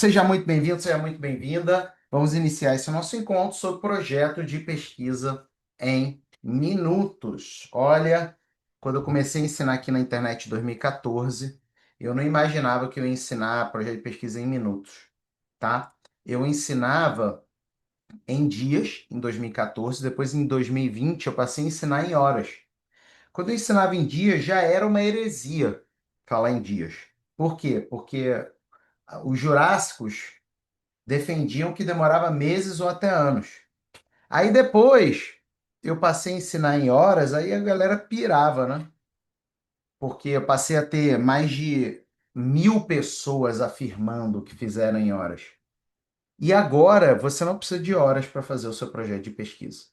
Seja muito bem-vindo, seja muito bem-vinda. Vamos iniciar esse nosso encontro sobre projeto de pesquisa em minutos. Olha, quando eu comecei a ensinar aqui na internet em 2014, eu não imaginava que eu ia ensinar projeto de pesquisa em minutos, tá? Eu ensinava em dias, em 2014, depois em 2020 eu passei a ensinar em horas. Quando eu ensinava em dias, já era uma heresia falar em dias. Por quê? Porque os jurássicos defendiam que demorava meses ou até anos. Aí depois eu passei a ensinar em horas, aí a galera pirava, né? Porque eu passei a ter mais de 1.000 pessoas afirmando que fizeram em horas. E agora você não precisa de horas para fazer o seu projeto de pesquisa,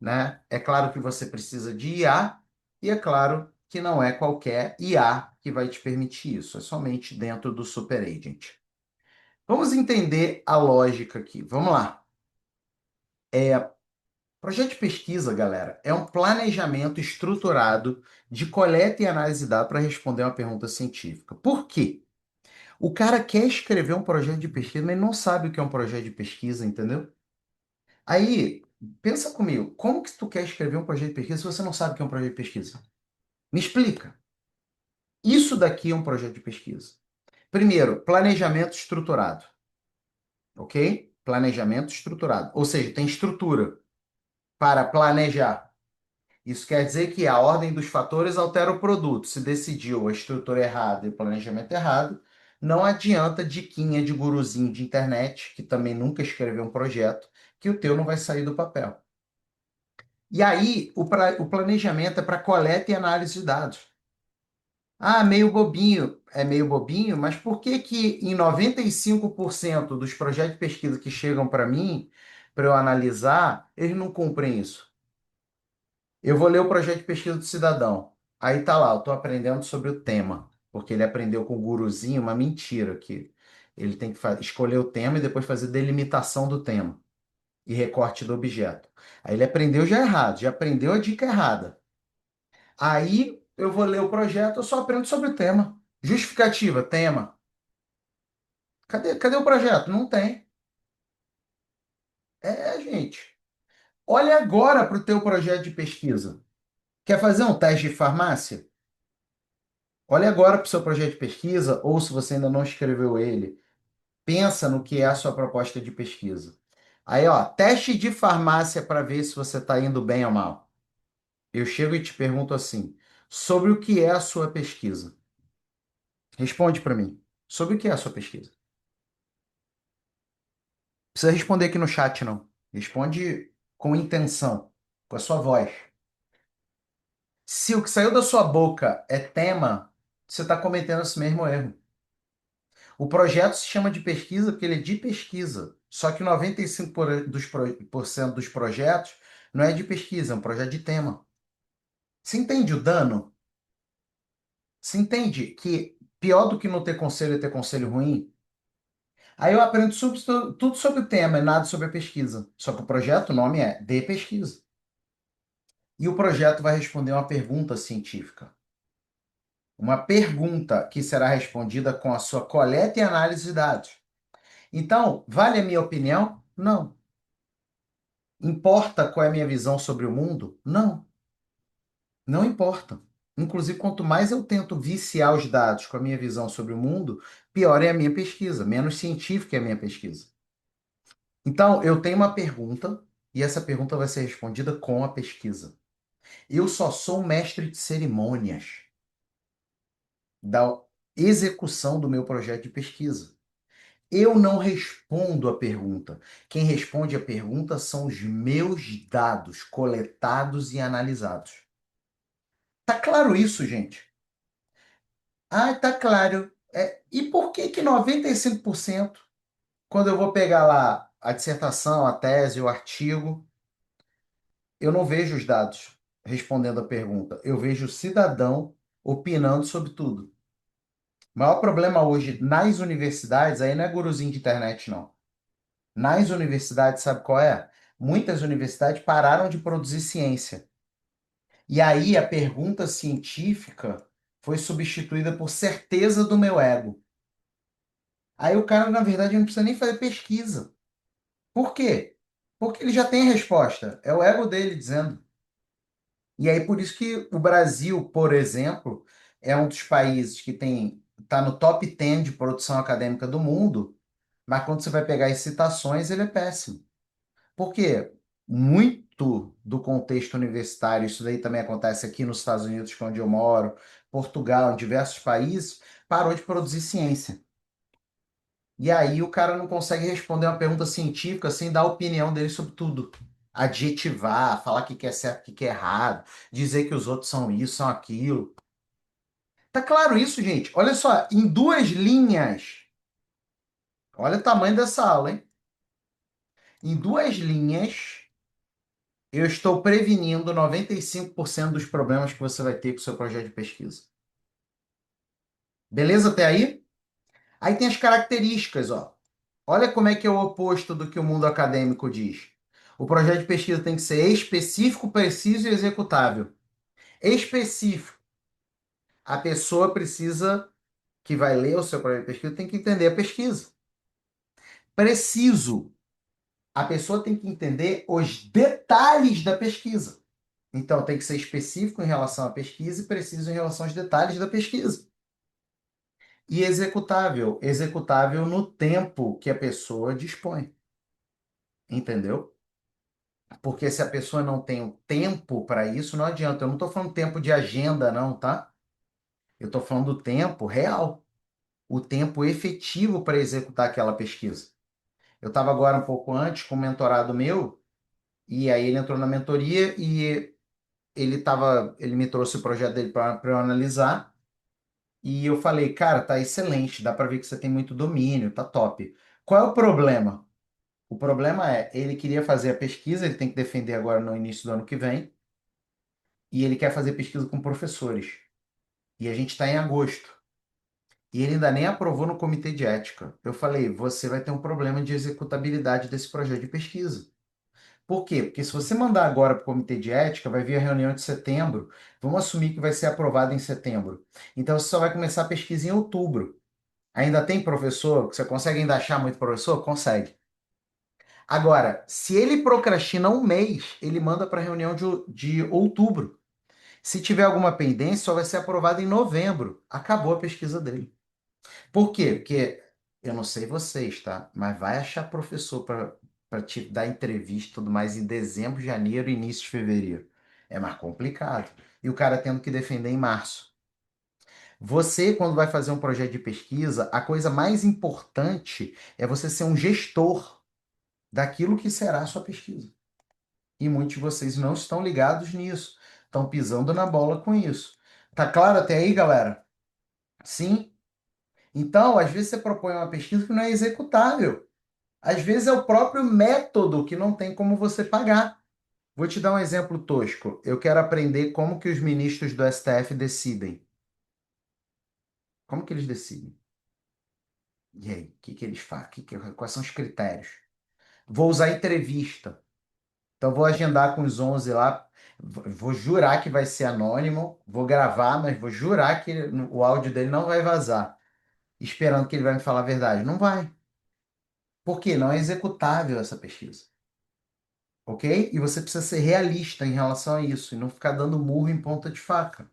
né? É claro que você precisa de IA e é claro que não é qualquer IA que vai te permitir isso, é somente dentro do Super Agent. Vamos entender a lógica aqui. Vamos lá. Projeto de pesquisa, galera, é um planejamento estruturado de coleta e análise de dados para responder uma pergunta científica. Por quê? O cara quer escrever um projeto de pesquisa, mas ele não sabe o que é um projeto de pesquisa, entendeu? Aí, pensa comigo, como que tu quer escrever um projeto de pesquisa se você não sabe o que é um projeto de pesquisa? Me explica. Isso daqui é um projeto de pesquisa. Primeiro, planejamento estruturado, ok? Planejamento estruturado, ou seja, tem estrutura para planejar. Isso quer dizer que a ordem dos fatores altera o produto. Se decidiu a estrutura errada e o planejamento errado, não adianta diquinha de guruzinho de internet, que também nunca escreveu um projeto, que o teu não vai sair do papel. E aí, o planejamento é para coleta e análise de dados. Ah, meio bobinho. É meio bobinho, mas por que que em 95% dos projetos de pesquisa que chegam para mim, para eu analisar, eles não cumprem isso? Eu vou ler o projeto de pesquisa do cidadão. Aí tá lá, eu estou aprendendo sobre o tema, porque ele aprendeu com o guruzinho uma mentira que ele tem que escolher o tema e depois fazer delimitação do tema e recorte do objeto. Aí ele aprendeu já errado, já aprendeu a dica errada. Aí eu vou ler o projeto, eu só aprendo sobre o tema. Justificativa, tema. Cadê o projeto? Não tem. Gente. Olha agora para o teu projeto de pesquisa. Quer fazer um teste de farmácia? Olhe agora para o seu projeto de pesquisa, ou se você ainda não escreveu ele, pensa no que é a sua proposta de pesquisa. Aí, ó, teste de farmácia para ver se você está indo bem ou mal. Eu chego e te pergunto assim: sobre o que é a sua pesquisa? Responde para mim. Sobre o que é a sua pesquisa? Não precisa responder aqui no chat, não. Responde com intenção, com a sua voz. Se o que saiu da sua boca é tema, você está cometendo esse mesmo erro. O projeto se chama de pesquisa porque ele é de pesquisa. Só que 95% dos projetos não é de pesquisa, é um projeto de tema. Você entende o dano? Você entende que pior do que não ter conselho é ter conselho ruim? Aí eu aprendo tudo sobre o tema e nada sobre a pesquisa. Só que o projeto, o nome é de pesquisa. E o projeto vai responder uma pergunta científica. Uma pergunta que será respondida com a sua coleta e análise de dados. Então, vale a minha opinião? Não. Importa qual é a minha visão sobre o mundo? Não, não importa. Inclusive, quanto mais eu tento viciar os dados com a minha visão sobre o mundo, pior é a minha pesquisa, menos científica é a minha pesquisa. Então, eu tenho uma pergunta e essa pergunta vai ser respondida com a pesquisa. Eu só sou um mestre de cerimônias da execução do meu projeto de pesquisa. Eu não respondo a pergunta. Quem responde a pergunta são os meus dados coletados e analisados. Tá claro isso, gente? Ah, tá claro. E por que que 95%, quando eu vou pegar lá a dissertação, a tese, o artigo, eu não vejo os dados respondendo a pergunta. Eu vejo o cidadão opinando sobre tudo. O maior problema hoje nas universidades, aí não é guruzinho de internet, não. Nas universidades, sabe qual é? Muitas universidades pararam de produzir ciência. E aí a pergunta científica foi substituída por certeza do meu ego. Aí o cara, na verdade, não precisa nem fazer pesquisa. Por quê? Porque ele já tem a resposta. É o ego dele dizendo. E aí, por isso que o Brasil, por exemplo, é um dos países que está no top 10 de produção acadêmica do mundo, mas quando você vai pegar as citações, ele é péssimo. Por quê? Muito do contexto universitário, isso daí também acontece aqui nos Estados Unidos, que é onde eu moro, Portugal, em diversos países, parou de produzir ciência. E aí o cara não consegue responder uma pergunta científica sem dar a opinião dele sobre tudo. Adjetivar, falar o que que é certo, o que que é errado, dizer que os outros são isso, são aquilo. Tá claro isso, gente? Olha só, em duas linhas. Olha o tamanho dessa aula, hein? Em duas linhas, eu estou prevenindo 95% dos problemas que você vai ter com o seu projeto de pesquisa. Beleza até aí? Aí tem as características, ó. Olha como é que é o oposto do que o mundo acadêmico diz. O projeto de pesquisa tem que ser específico, preciso e executável. Específico. A pessoa precisa, que vai ler o seu projeto de pesquisa, tem que entender a pesquisa. Preciso. A pessoa tem que entender os detalhes da pesquisa. Então, tem que ser específico em relação à pesquisa e preciso em relação aos detalhes da pesquisa. E executável. Executável no tempo que a pessoa dispõe. Entendeu? Porque se a pessoa não tem o tempo para isso, não adianta. Eu não estou falando tempo de agenda, não, tá? Eu estou falando do tempo real, o tempo efetivo para executar aquela pesquisa. Eu estava agora um pouco antes com um mentorado meu, e aí ele entrou na mentoria e ele me trouxe o projeto dele para eu analisar, e eu falei, cara, tá excelente, dá para ver que você tem muito domínio, tá top. Qual é o problema? O problema é, ele queria fazer a pesquisa, ele tem que defender agora no início do ano que vem, e ele quer fazer pesquisa com professores. E a gente está em agosto. E ele ainda nem aprovou no comitê de ética. Eu falei, você vai ter um problema de executabilidade desse projeto de pesquisa. Por quê? Porque se você mandar agora para o comitê de ética, vai vir a reunião de setembro. Vamos assumir que vai ser aprovado em setembro. Então você só vai começar a pesquisa em outubro. Ainda tem professor? Você consegue ainda achar muito professor? Consegue. Agora, se ele procrastina um mês, ele manda para a reunião de outubro. Se tiver alguma pendência, só vai ser aprovado em novembro. Acabou a pesquisa dele. Por quê? Porque eu não sei vocês, tá? Mas vai achar professor para te dar entrevista e tudo mais em dezembro, janeiro, início de fevereiro. É mais complicado. E o cara tendo que defender em março. Você, quando vai fazer um projeto de pesquisa, a coisa mais importante é você ser um gestor daquilo que será a sua pesquisa. E muitos de vocês não estão ligados nisso. Estão pisando na bola com isso. Tá claro até aí, galera? Sim? Então, às vezes você propõe uma pesquisa que não é executável. Às vezes é o próprio método que não tem como você pagar. Vou te dar um exemplo tosco. Eu quero aprender como que os ministros do STF decidem. Como que eles decidem? E aí, o que que eles fazem? Quais são os critérios? Vou usar entrevista. Então, vou agendar com os 11 lá. Vou jurar que vai ser anônimo. Vou gravar, mas vou jurar que o áudio dele não vai vazar. Esperando que ele vai me falar a verdade. Não vai. Por quê? Não é executável essa pesquisa. Ok? E você precisa ser realista em relação a isso e não ficar dando murro em ponta de faca.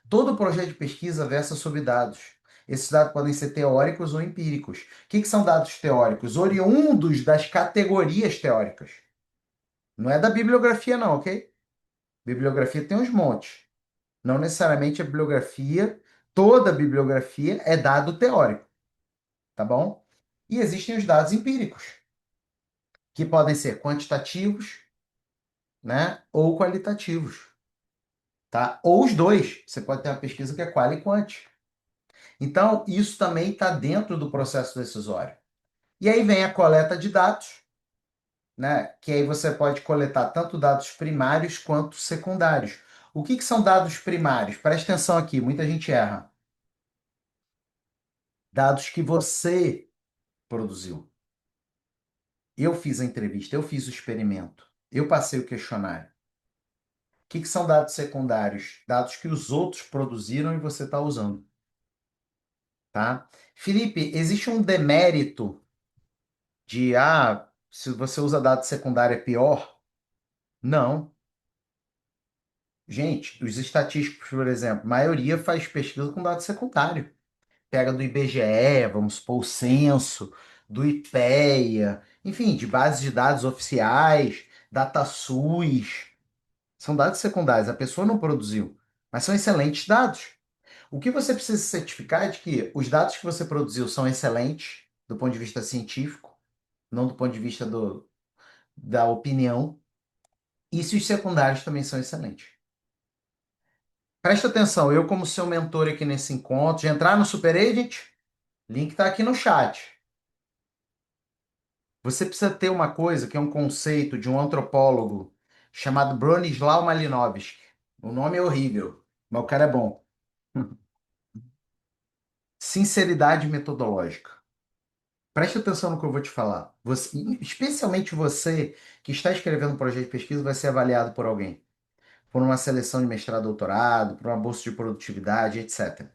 Todo projeto de pesquisa versa sobre dados. Esses dados podem ser teóricos ou empíricos. O que são dados teóricos? Oriundos das categorias teóricas. Não é da bibliografia, não, ok? Bibliografia tem uns montes. Não necessariamente a bibliografia, toda a bibliografia é dado teórico, tá bom? E existem os dados empíricos, que podem ser quantitativos, né, ou qualitativos. Tá? Ou os dois. Você pode ter uma pesquisa que é qual e quant. Então, isso também está dentro do processo decisório. E aí vem a coleta de dados, né? Que aí você pode coletar tanto dados primários quanto secundários. O que são dados primários? Presta atenção aqui, muita gente erra. Dados que você produziu. Eu fiz a entrevista, eu fiz o experimento, eu passei o questionário. O que são dados secundários? Dados que os outros produziram e você está usando. tá? Felipe, existe um demérito de, se você usa dado secundário é pior? Não. Gente, os estatísticos, por exemplo, a maioria faz pesquisa com dado secundário. Pega do IBGE, vamos supor, o censo, do IPEA, enfim, de bases de dados oficiais, DataSUS. São dados secundários, a pessoa não produziu, mas são excelentes dados. O que você precisa se certificar é de que os dados que você produziu são excelentes do ponto de vista científico, não do ponto de vista da opinião, e se os secundários também são excelentes. Presta atenção, eu como seu mentor aqui nesse encontro, de entrar no Super Agent, link está aqui no chat. Você precisa ter uma coisa que é um conceito de um antropólogo chamado Bronislaw Malinowski. O nome é horrível, mas o cara é bom. Sinceridade metodológica. Preste atenção no que eu vou te falar. Especialmente você que está escrevendo um projeto de pesquisa, vai ser avaliado por alguém. Por uma seleção de mestrado, doutorado, por uma bolsa de produtividade, etc.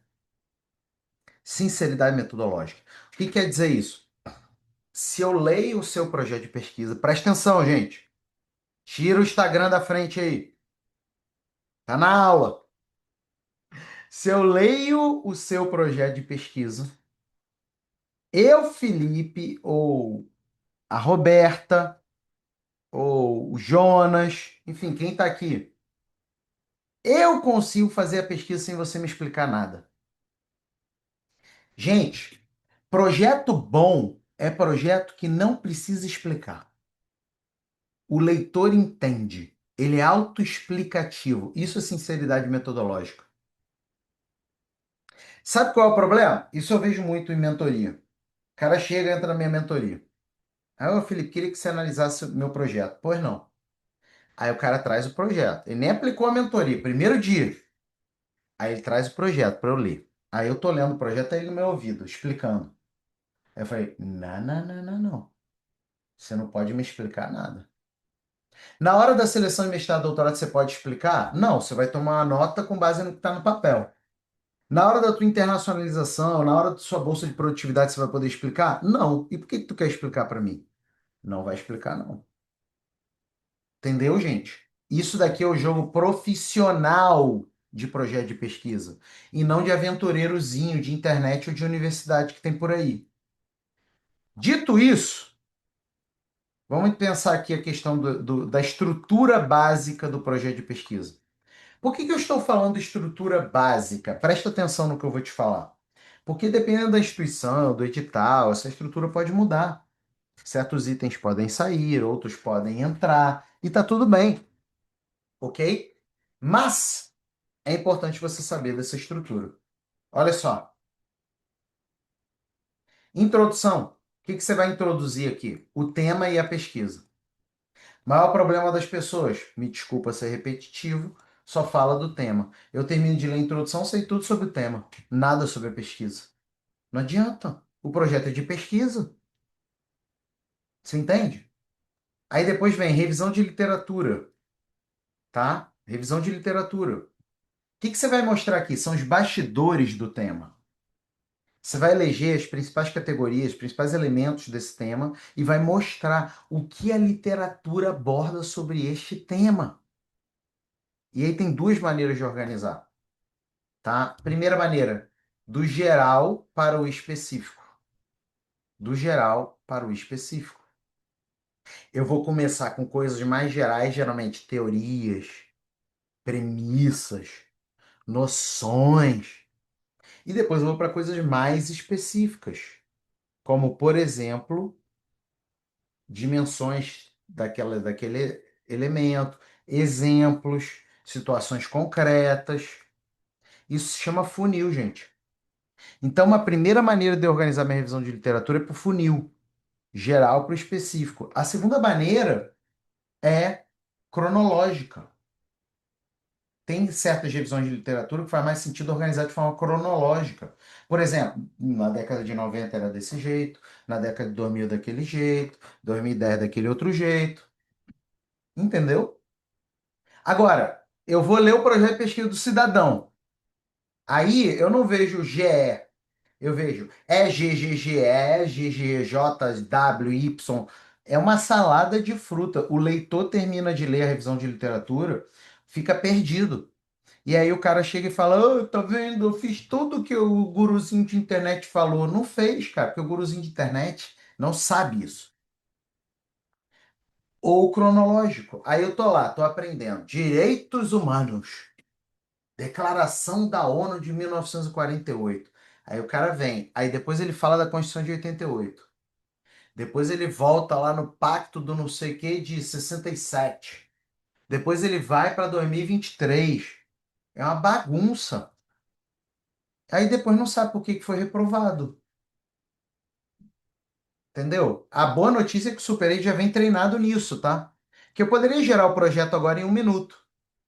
Sinceridade metodológica. O que quer dizer isso? Se eu leio o seu projeto de pesquisa, presta atenção, gente. Tira o Instagram da frente aí. Tá na aula. Se eu leio o seu projeto de pesquisa, eu, Felipe, ou a Roberta, ou o Jonas, enfim, quem está aqui, eu consigo fazer a pesquisa sem você me explicar nada. Gente, projeto bom é projeto que não precisa explicar. O leitor entende. Ele é autoexplicativo. Isso é sinceridade metodológica. Sabe qual é o problema? Isso eu vejo muito em mentoria. O cara chega e entra na minha mentoria. Aí, ô Felipe, queria que você analisasse o meu projeto. Pois não. Aí o cara traz o projeto. Ele nem aplicou a mentoria, primeiro dia. Aí ele traz o projeto para eu ler. Aí eu tô lendo o projeto aí no meu ouvido, explicando. Aí eu falei, não, não, não, não, não. Você não pode me explicar nada. Na hora da seleção de mestrado e doutorado, você pode explicar? Não, você vai tomar uma nota com base no que está no papel. Na hora da tua internacionalização, na hora da sua bolsa de produtividade, você vai poder explicar? Não. E por que que tu quer explicar para mim? Não vai explicar, não. Entendeu, gente? Isso daqui é o jogo profissional de projeto de pesquisa e não de aventureirozinho de internet ou de universidade que tem por aí. Dito isso, vamos pensar aqui a questão da estrutura básica do projeto de pesquisa. Por que que eu estou falando estrutura básica? Presta atenção no que eu vou te falar. Porque dependendo da instituição, do edital, essa estrutura pode mudar. Certos itens podem sair, outros podem entrar, e tá tudo bem, ok? Mas é importante você saber dessa estrutura. Olha só, introdução. O que que você vai introduzir aqui? O tema e a pesquisa. Maior problema das pessoas, me desculpa ser repetitivo, só fala do tema. Eu termino de ler a introdução, sei tudo sobre o tema, nada sobre a pesquisa. Não adianta. O projeto é de pesquisa. Você entende? Aí depois vem revisão de literatura, tá? Revisão de literatura. O que que você vai mostrar aqui? São os bastidores do tema. Você vai eleger as principais categorias, os principais elementos desse tema e vai mostrar o que a literatura aborda sobre este tema. E aí tem duas maneiras de organizar, tá? Primeira maneira, do geral para o específico. Do geral para o específico. Eu vou começar com coisas mais gerais, geralmente teorias, premissas, noções, e depois eu vou para coisas mais específicas, como, por exemplo, dimensões daquele elemento, exemplos, situações concretas. Isso se chama funil, gente. Então, uma primeira maneira de organizar minha revisão de literatura é por funil, geral para o específico. A segunda maneira é cronológica. Tem certas revisões de literatura que faz mais sentido organizar de forma cronológica. Por exemplo, na década de 90 era desse jeito, na década de 2000 daquele jeito, 2010 daquele outro jeito. Entendeu? Agora, eu vou ler o projeto de pesquisa do cidadão. Aí eu não vejo o GE, Eu vejo EGGGE, GGJWY. É uma salada de fruta. O leitor termina de ler a revisão de literatura, fica perdido. E aí o cara chega e fala: "Ô, tá vendo? Eu fiz tudo que o guruzinho de internet falou." Não fez, cara, porque o guruzinho de internet não sabe isso. Ou cronológico. Aí eu tô lá, tô aprendendo. Direitos humanos. Declaração da ONU de 1948. Aí o cara vem. Aí depois ele fala da Constituição de 88. Depois ele volta lá no Pacto do não sei o que de 67. Depois ele vai para 2023. É uma bagunça. Aí depois não sabe por que que foi reprovado. Entendeu? A boa notícia é que o Super já vem treinado nisso, tá? Que eu poderia gerar o projeto agora em 1 minuto.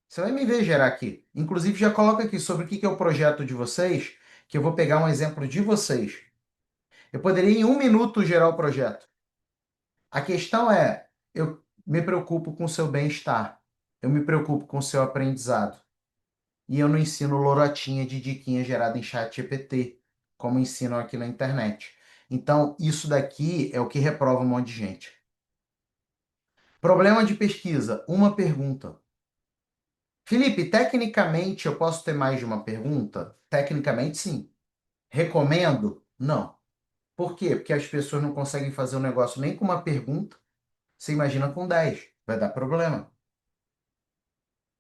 Você vai me ver gerar aqui. Inclusive, já coloca aqui sobre o que que é o projeto de vocês, que eu vou pegar um exemplo de vocês. Eu poderia em 1 minuto gerar o projeto. A questão é, eu me preocupo com o seu bem-estar. Eu me preocupo com o seu aprendizado. E eu não ensino lorotinha de diquinha gerada em chat GPT, como ensinam aqui na internet. Então, isso daqui é o que reprova um monte de gente. Problema de pesquisa, uma pergunta. Felipe, tecnicamente eu posso ter mais de uma pergunta? Tecnicamente, sim. Recomendo? Não. Por quê? Porque as pessoas não conseguem fazer um negócio nem com uma pergunta. Você imagina com 10. Vai dar problema.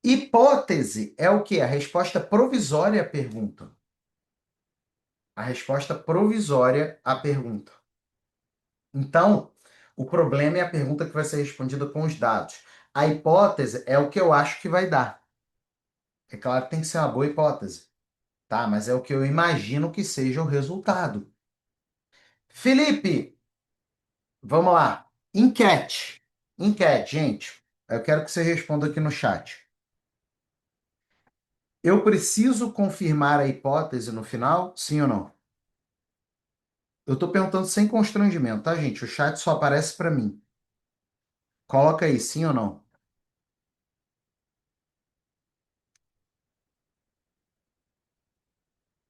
Hipótese é o quê? A resposta provisória à pergunta. A resposta provisória à pergunta. Então, o problema é a pergunta que vai ser respondida com os dados. A hipótese é o que eu acho que vai dar. É claro que tem que ser uma boa hipótese, tá? Mas é o que eu imagino que seja o resultado. Felipe, vamos lá. Enquete. Enquete, gente. Eu quero que você responda aqui no chat. Eu preciso confirmar a hipótese no final? Sim ou não? Eu estou perguntando sem constrangimento, tá, gente? O chat só aparece para mim. Coloca aí, sim ou não?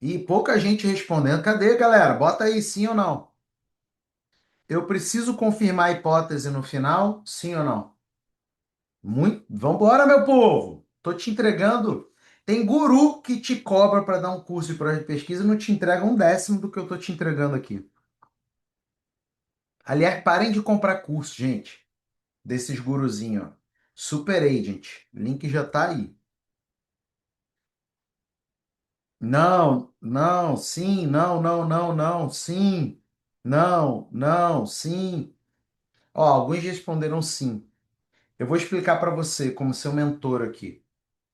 E pouca gente respondendo. Cadê, galera? Bota aí, sim ou não? Eu preciso confirmar a hipótese no final? Sim ou não? Muito. Vambora, meu povo! Tô te entregando. Tem guru que te cobra para dar um curso de projeto de pesquisa e não te entrega 1/10 do que eu tô te entregando aqui. Aliás, parem de comprar curso, gente, desses guruzinhos, ó. Super Agent. Link já tá aí. Não, não, sim, não, não, não, não, sim, não, não, sim. Ó, alguns responderam sim. Eu vou explicar para você, como seu mentor aqui.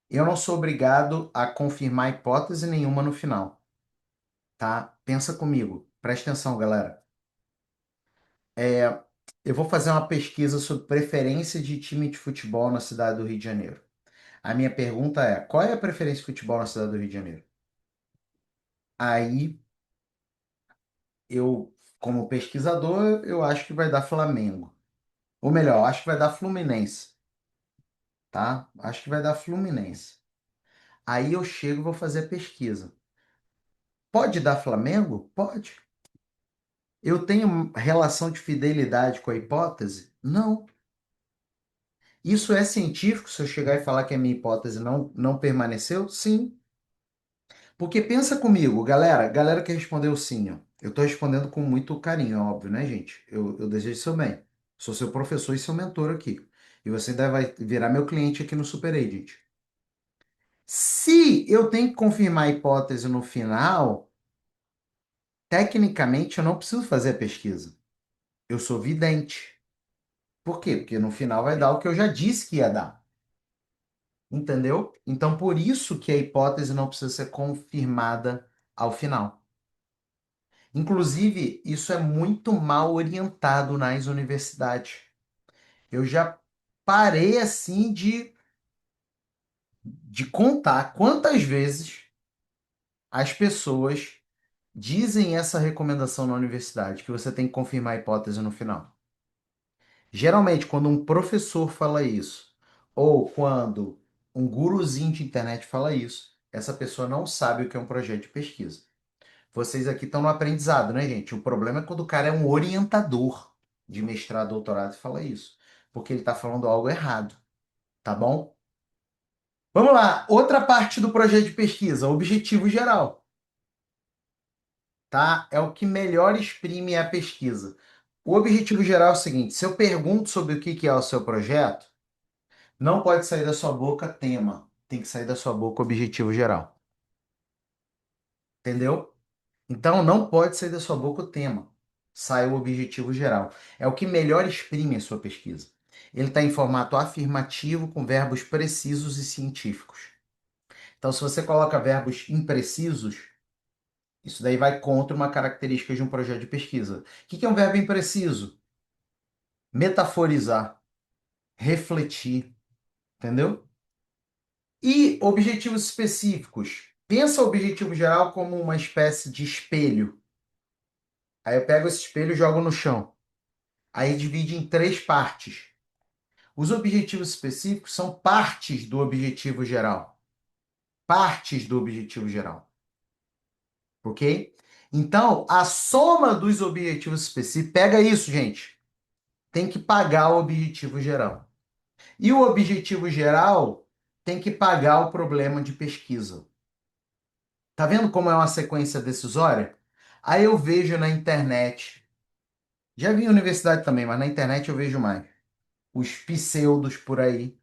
Eu não sou obrigado a confirmar hipótese nenhuma no final, tá? Pensa comigo. Presta atenção, galera. É, eu vou fazer uma pesquisa sobre preferência de time de futebol na cidade do Rio de Janeiro. A minha pergunta é: qual é a preferência de futebol na cidade do Rio de Janeiro? Aí eu, como pesquisador, eu acho que vai dar Flamengo. Ou melhor, acho que vai dar Fluminense, tá? Acho que vai dar Fluminense. Aí eu chego e vou fazer a pesquisa. Pode dar Flamengo? Pode. Eu tenho relação de fidelidade com a hipótese? Não. Isso é científico se eu chegar e falar que a minha hipótese não permaneceu? Sim. Porque pensa comigo, galera que respondeu sim, ó. Eu estou respondendo com muito carinho, é óbvio, né, gente? Eu desejo seu bem. Sou seu professor e seu mentor aqui. E você ainda vai virar meu cliente aqui no Super Agent. Se eu tenho que confirmar a hipótese no final, tecnicamente eu não preciso fazer a pesquisa. Eu sou vidente. Por quê? Porque no final vai dar o que eu já disse que ia dar. Entendeu? Então, por isso que a hipótese não precisa ser confirmada ao final. Inclusive, isso é muito mal orientado nas universidades. Eu já parei assim de contar quantas vezes as pessoas dizem essa recomendação na universidade, que você tem que confirmar a hipótese no final. Geralmente, quando um professor fala isso, ou quando um guruzinho de internet fala isso, essa pessoa não sabe o que é um projeto de pesquisa. Vocês aqui estão no aprendizado, né, gente? O problema é quando o cara é um orientador de mestrado, doutorado e fala isso, porque ele está falando algo errado, tá bom? Vamos lá, outra parte do projeto de pesquisa, objetivo geral, tá? É o que melhor exprime a pesquisa. O objetivo geral é o seguinte: se eu pergunto sobre o que que é o seu projeto, não pode sair da sua boca tema, tem que sair da sua boca objetivo geral, entendeu? Então, não pode sair da sua boca o tema. Sai o objetivo geral. É o que melhor exprime a sua pesquisa. Ele está em formato afirmativo, com verbos precisos e científicos. Então, se você coloca verbos imprecisos, isso daí vai contra uma característica de um projeto de pesquisa. O que que é um verbo impreciso? Metaforizar, refletir, entendeu? E objetivos específicos. Pensa o objetivo geral como uma espécie de espelho. Aí eu pego esse espelho e jogo no chão. Aí divide em três partes. Os objetivos específicos são partes do objetivo geral. Partes do objetivo geral. Ok? Então, a soma dos objetivos específicos. Pega isso, gente. Tem que pagar o objetivo geral. E o objetivo geral tem que pagar o problema de pesquisa. Tá vendo como é uma sequência decisória? Aí eu vejo na internet. Já vi em universidade também, mas na internet eu vejo mais. Os pseudos por aí,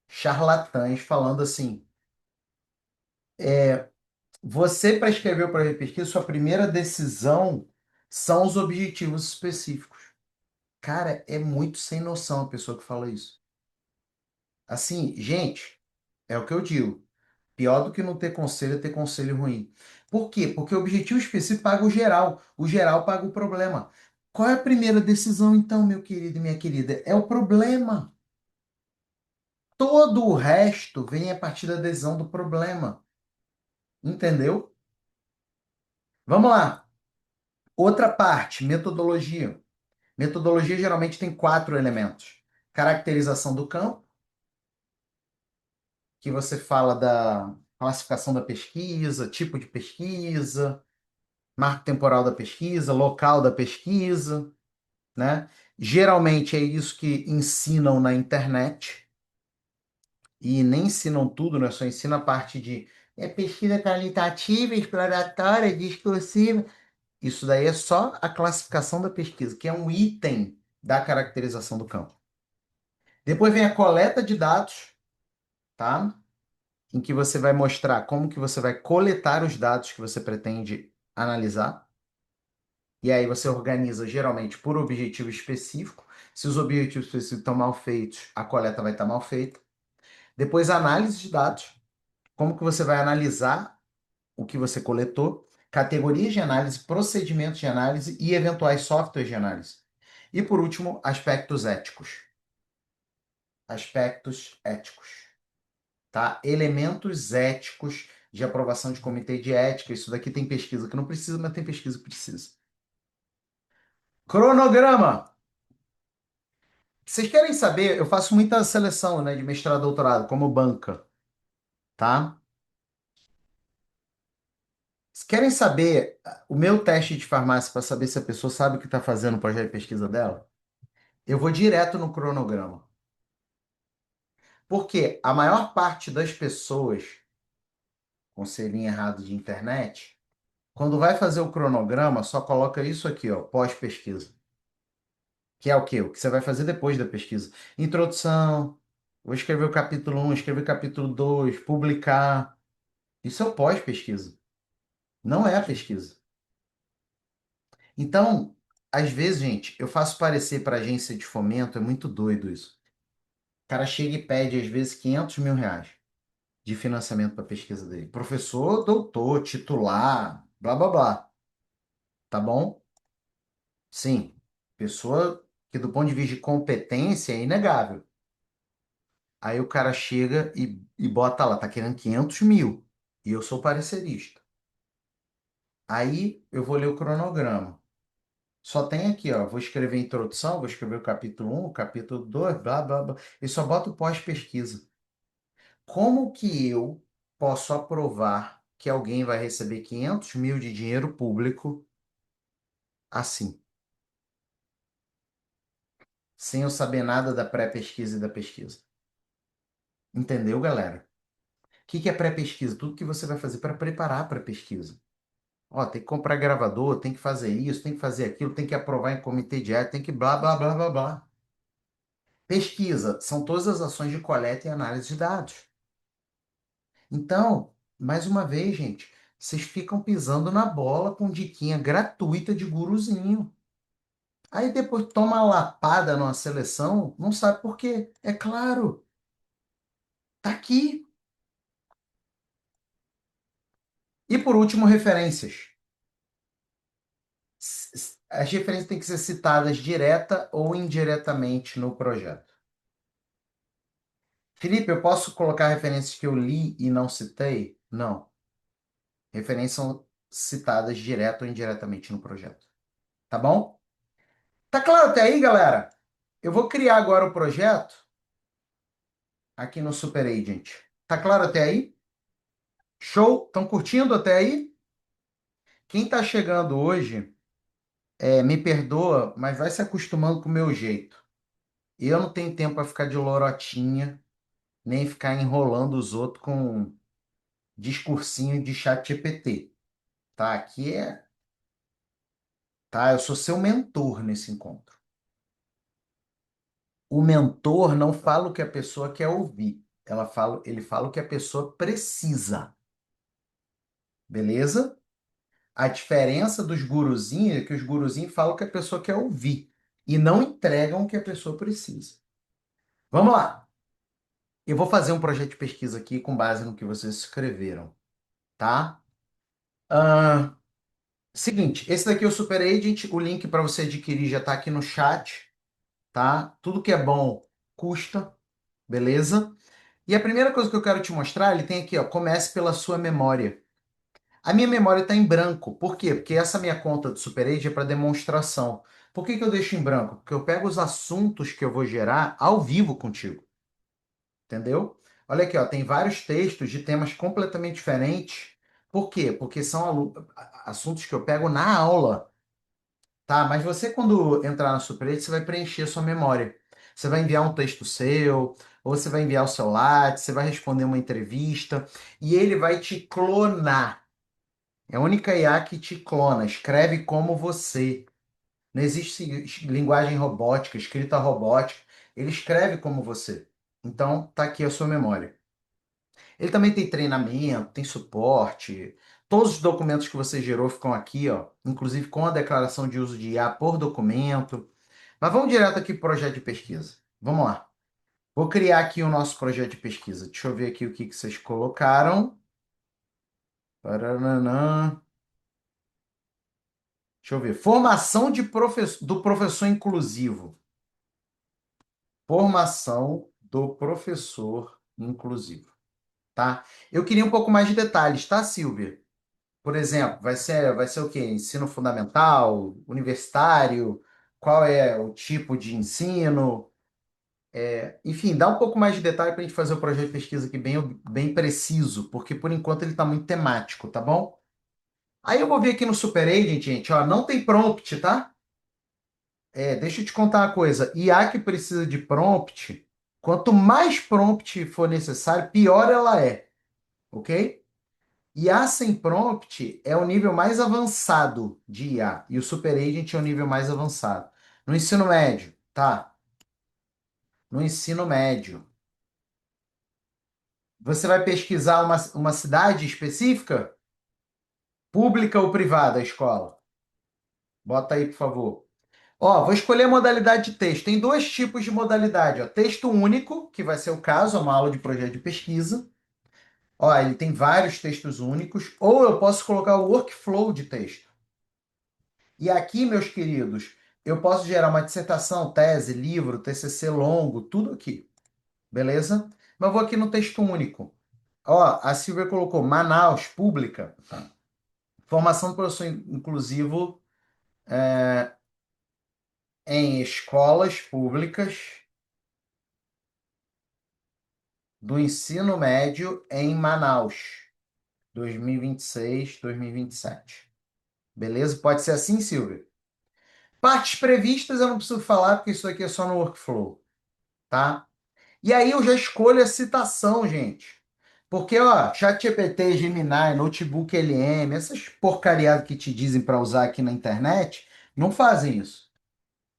charlatães, falando assim. Você, para escrever o projeto de pesquisa, sua primeira decisão são os objetivos específicos. Cara, é muito sem noção a pessoa que fala isso. Assim, gente, é o que eu digo. Pior do que não ter conselho é ter conselho ruim. Por quê? Porque o objetivo específico paga o geral. O geral paga o problema. Qual é a primeira decisão, então, meu querido e minha querida? É o problema. Todo o resto vem a partir da decisão do problema. Entendeu? Vamos lá. Outra parte, metodologia. Metodologia geralmente tem quatro elementos: caracterização do campo, que você fala da classificação da pesquisa, tipo de pesquisa, marco temporal da pesquisa, local da pesquisa, né? Geralmente é isso que ensinam na internet e nem ensinam tudo, né? Só ensina a parte de pesquisa qualitativa, exploratória, discursiva. Isso daí é só a classificação da pesquisa, que é um item da caracterização do campo. Depois vem a coleta de dados, tá? Em que você vai mostrar como que você vai coletar os dados que você pretende analisar. E aí você organiza geralmente por objetivo específico. Se os objetivos específicos estão mal feitos, a coleta vai estar mal feita. Depois, análise de dados. Como que você vai analisar o que você coletou, categorias de análise, procedimentos de análise e eventuais softwares de análise. E por último, aspectos éticos. Aspectos éticos, tá? Elementos éticos de aprovação de comitê de ética. Isso daqui tem pesquisa que não precisa, mas tem pesquisa que precisa. Cronograma. Vocês querem saber? Eu faço muita seleção, né, de mestrado e doutorado, como banca, tá? Vocês querem saber o meu teste de farmácia para saber se a pessoa sabe o que está fazendo no projeto de pesquisa dela? Eu vou direto no cronograma. Porque a maior parte das pessoas com selinho errado de internet, quando vai fazer o cronograma, só coloca isso aqui, ó, pós-pesquisa. Que é o quê? O que você vai fazer depois da pesquisa. Introdução, vou escrever o capítulo 1, escrever o capítulo 2, publicar. Isso é o pós-pesquisa. Não é a pesquisa. Então, às vezes, gente, eu faço parecer para agência de fomento, é muito doido isso. O cara chega e pede, às vezes, R$ 500 mil de financiamento para a pesquisa dele. Professor, doutor, titular, blá, blá, blá. Tá bom? Sim. Pessoa que, do ponto de vista de competência, é inegável. Aí o cara chega e bota lá, tá querendo 500 mil. E eu sou parecerista. Aí eu vou ler o cronograma. Só tem aqui, ó. Vou escrever a introdução, vou escrever o capítulo 1, o capítulo 2, blá, blá, blá. E só boto pós-pesquisa. Como que eu posso aprovar que alguém vai receber 500 mil de dinheiro público assim, sem eu saber nada da pré-pesquisa e da pesquisa? Entendeu, galera? O que que é pré-pesquisa? Tudo que você vai fazer para preparar para a pesquisa. Ó, tem que comprar gravador, tem que fazer isso, tem que fazer aquilo, tem que aprovar em comitê de ética, tem que blá, blá, blá, blá, blá. Pesquisa são todas as ações de coleta e análise de dados. Então, mais uma vez, gente, vocês ficam pisando na bola com diquinha gratuita de guruzinho. Aí depois toma uma lapada numa seleção, não sabe por quê. É claro, tá aqui. E por último, referências. As referências têm que ser citadas direta ou indiretamente no projeto. Felipe, eu posso colocar referências que eu li e não citei? Não. Referências são citadas direto ou indiretamente no projeto. Tá bom? Tá claro até aí, galera? Eu vou criar agora o projeto aqui no Super Agent. Tá claro até aí? Show? Estão curtindo até aí? Quem está chegando hoje, me perdoa, mas vai se acostumando com o meu jeito. Eu não tenho tempo para ficar de lorotinha, nem ficar enrolando os outros com discursinho de chat GPT. Tá? Aqui é, tá? Eu sou seu mentor nesse encontro. O mentor não fala o que a pessoa quer ouvir. Ele fala o que a pessoa precisa. Beleza? A diferença dos guruzinhos é que os guruzinhos falam o que a pessoa quer ouvir e não entregam o que a pessoa precisa. Vamos lá. Eu vou fazer um projeto de pesquisa aqui com base no que vocês escreveram, tá? Ah, seguinte, esse daqui é o Super Agent, o link para você adquirir já está aqui no chat, tá? Tudo que é bom custa, beleza? E a primeira coisa que eu quero te mostrar, ele tem aqui, ó, comece pela sua memória. A minha memória está em branco. Por quê? Porque essa minha conta do SuperAge é para demonstração. Por que que eu deixo em branco? Porque eu pego os assuntos que eu vou gerar ao vivo contigo. Entendeu? Olha aqui, ó, tem vários textos de temas completamente diferentes. Por quê? Porque são assuntos que eu pego na aula. Tá? Mas você, quando entrar no SuperAge, você vai preencher a sua memória. Você vai enviar um texto seu, ou você vai enviar o seu Lattes, você vai responder uma entrevista, e ele vai te clonar. É a única IA que te clona, escreve como você. Não existe linguagem robótica, escrita robótica. Ele escreve como você. Então, tá aqui a sua memória. Ele também tem treinamento, tem suporte. Todos os documentos que você gerou ficam aqui, ó, inclusive com a declaração de uso de IA por documento. Mas vamos direto aqui para o projeto de pesquisa. Vamos lá. Vou criar aqui o nosso projeto de pesquisa. Deixa eu ver aqui o que que vocês colocaram. Paranã. Deixa eu ver. Formação do professor inclusivo. Formação do professor inclusivo, tá? Eu queria um pouco mais de detalhes, tá, Silvia? Por exemplo, vai ser o quê? Ensino fundamental, universitário? Qual é o tipo de ensino? Enfim, dá um pouco mais de detalhe para a gente fazer o projeto de pesquisa aqui bem preciso, porque por enquanto ele está muito temático, tá bom? Aí eu vou ver aqui no Super Agent, gente, ó, não tem prompt, tá? Deixa eu te contar uma coisa. IA que precisa de prompt, quanto mais prompt for necessário, pior ela é, ok? IA sem prompt é o nível mais avançado de IA, e o Super Agent é o nível mais avançado. No ensino médio, tá? No ensino médio. Você vai pesquisar uma cidade específica? Pública ou privada, a escola? Bota aí, por favor. Ó, vou escolher a modalidade de texto. Tem dois tipos de modalidade, ó. Texto único, que vai ser o caso, é uma aula de projeto de pesquisa. Ó, ele tem vários textos únicos, ou eu posso colocar o workflow de texto. E aqui, meus queridos, eu posso gerar uma dissertação, tese, livro, TCC longo, tudo aqui. Beleza? Mas eu vou aqui no texto único. Ó, a Silvia colocou Manaus, pública. Formação do professor inclusivo em escolas públicas do ensino médio em Manaus, 2026, 2027. Beleza? Pode ser assim, Silvio? Partes previstas eu não preciso falar, porque isso aqui é só no workflow, tá? E aí eu já escolho a citação, gente. Porque, ó, ChatGPT, Gemini, Notebook LM, essas porcariadas que te dizem para usar aqui na internet, não fazem isso.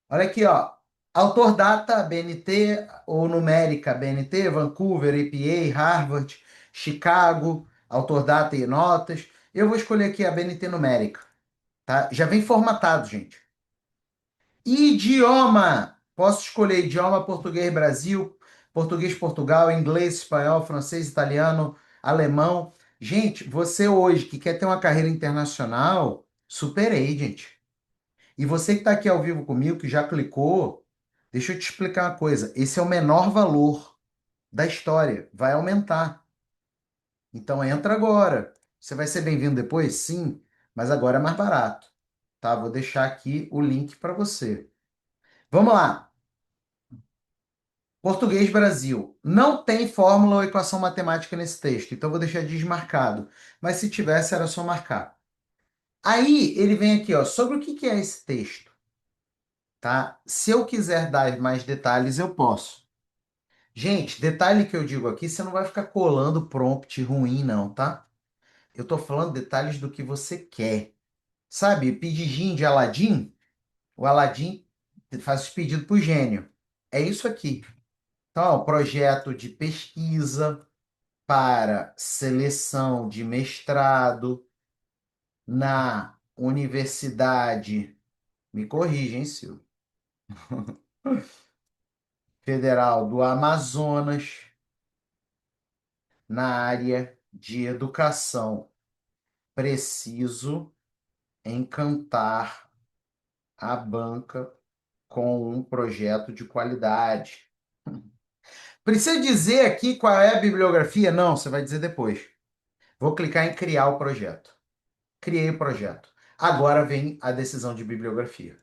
Olha aqui, ó. Autor data BNT ou numérica BNT, Vancouver, EPA, Harvard, Chicago, autor data e notas. Eu vou escolher aqui a BNT numérica, tá? Já vem formatado, gente. Idioma. Posso escolher idioma português Brasil, português Portugal, inglês, espanhol, francês, italiano, alemão. Gente, você hoje que quer ter uma carreira internacional, super agent. E você que está aqui ao vivo comigo, que já clicou, deixa eu te explicar uma coisa. Esse é o menor valor da história. Vai aumentar. Então entra agora. Você vai ser bem-vindo depois? Sim, mas agora é mais barato. Tá? Vou deixar aqui o link para você. Vamos lá. Português Brasil. Não tem fórmula ou equação matemática nesse texto, então eu vou deixar desmarcado. Mas se tivesse, era só marcar. Aí ele vem aqui, ó, sobre o que que é esse texto, tá? Se eu quiser dar mais detalhes, eu posso. Gente, detalhe que eu digo aqui, você não vai ficar colando prompt ruim, não, tá? Eu tô falando detalhes do que você quer. Sabe, pedidinho de Aladim? O Aladim faz os pedidos pro gênio. É isso aqui. Então, ó, projeto de pesquisa para seleção de mestrado na Universidade, me corrigem, Silvio, Federal do Amazonas, na área de educação. Preciso encantar a banca com um projeto de qualidade. Precisa dizer aqui qual é a bibliografia? Não, você vai dizer depois. Vou clicar em criar o projeto. Criei o projeto. Agora vem a decisão de bibliografia,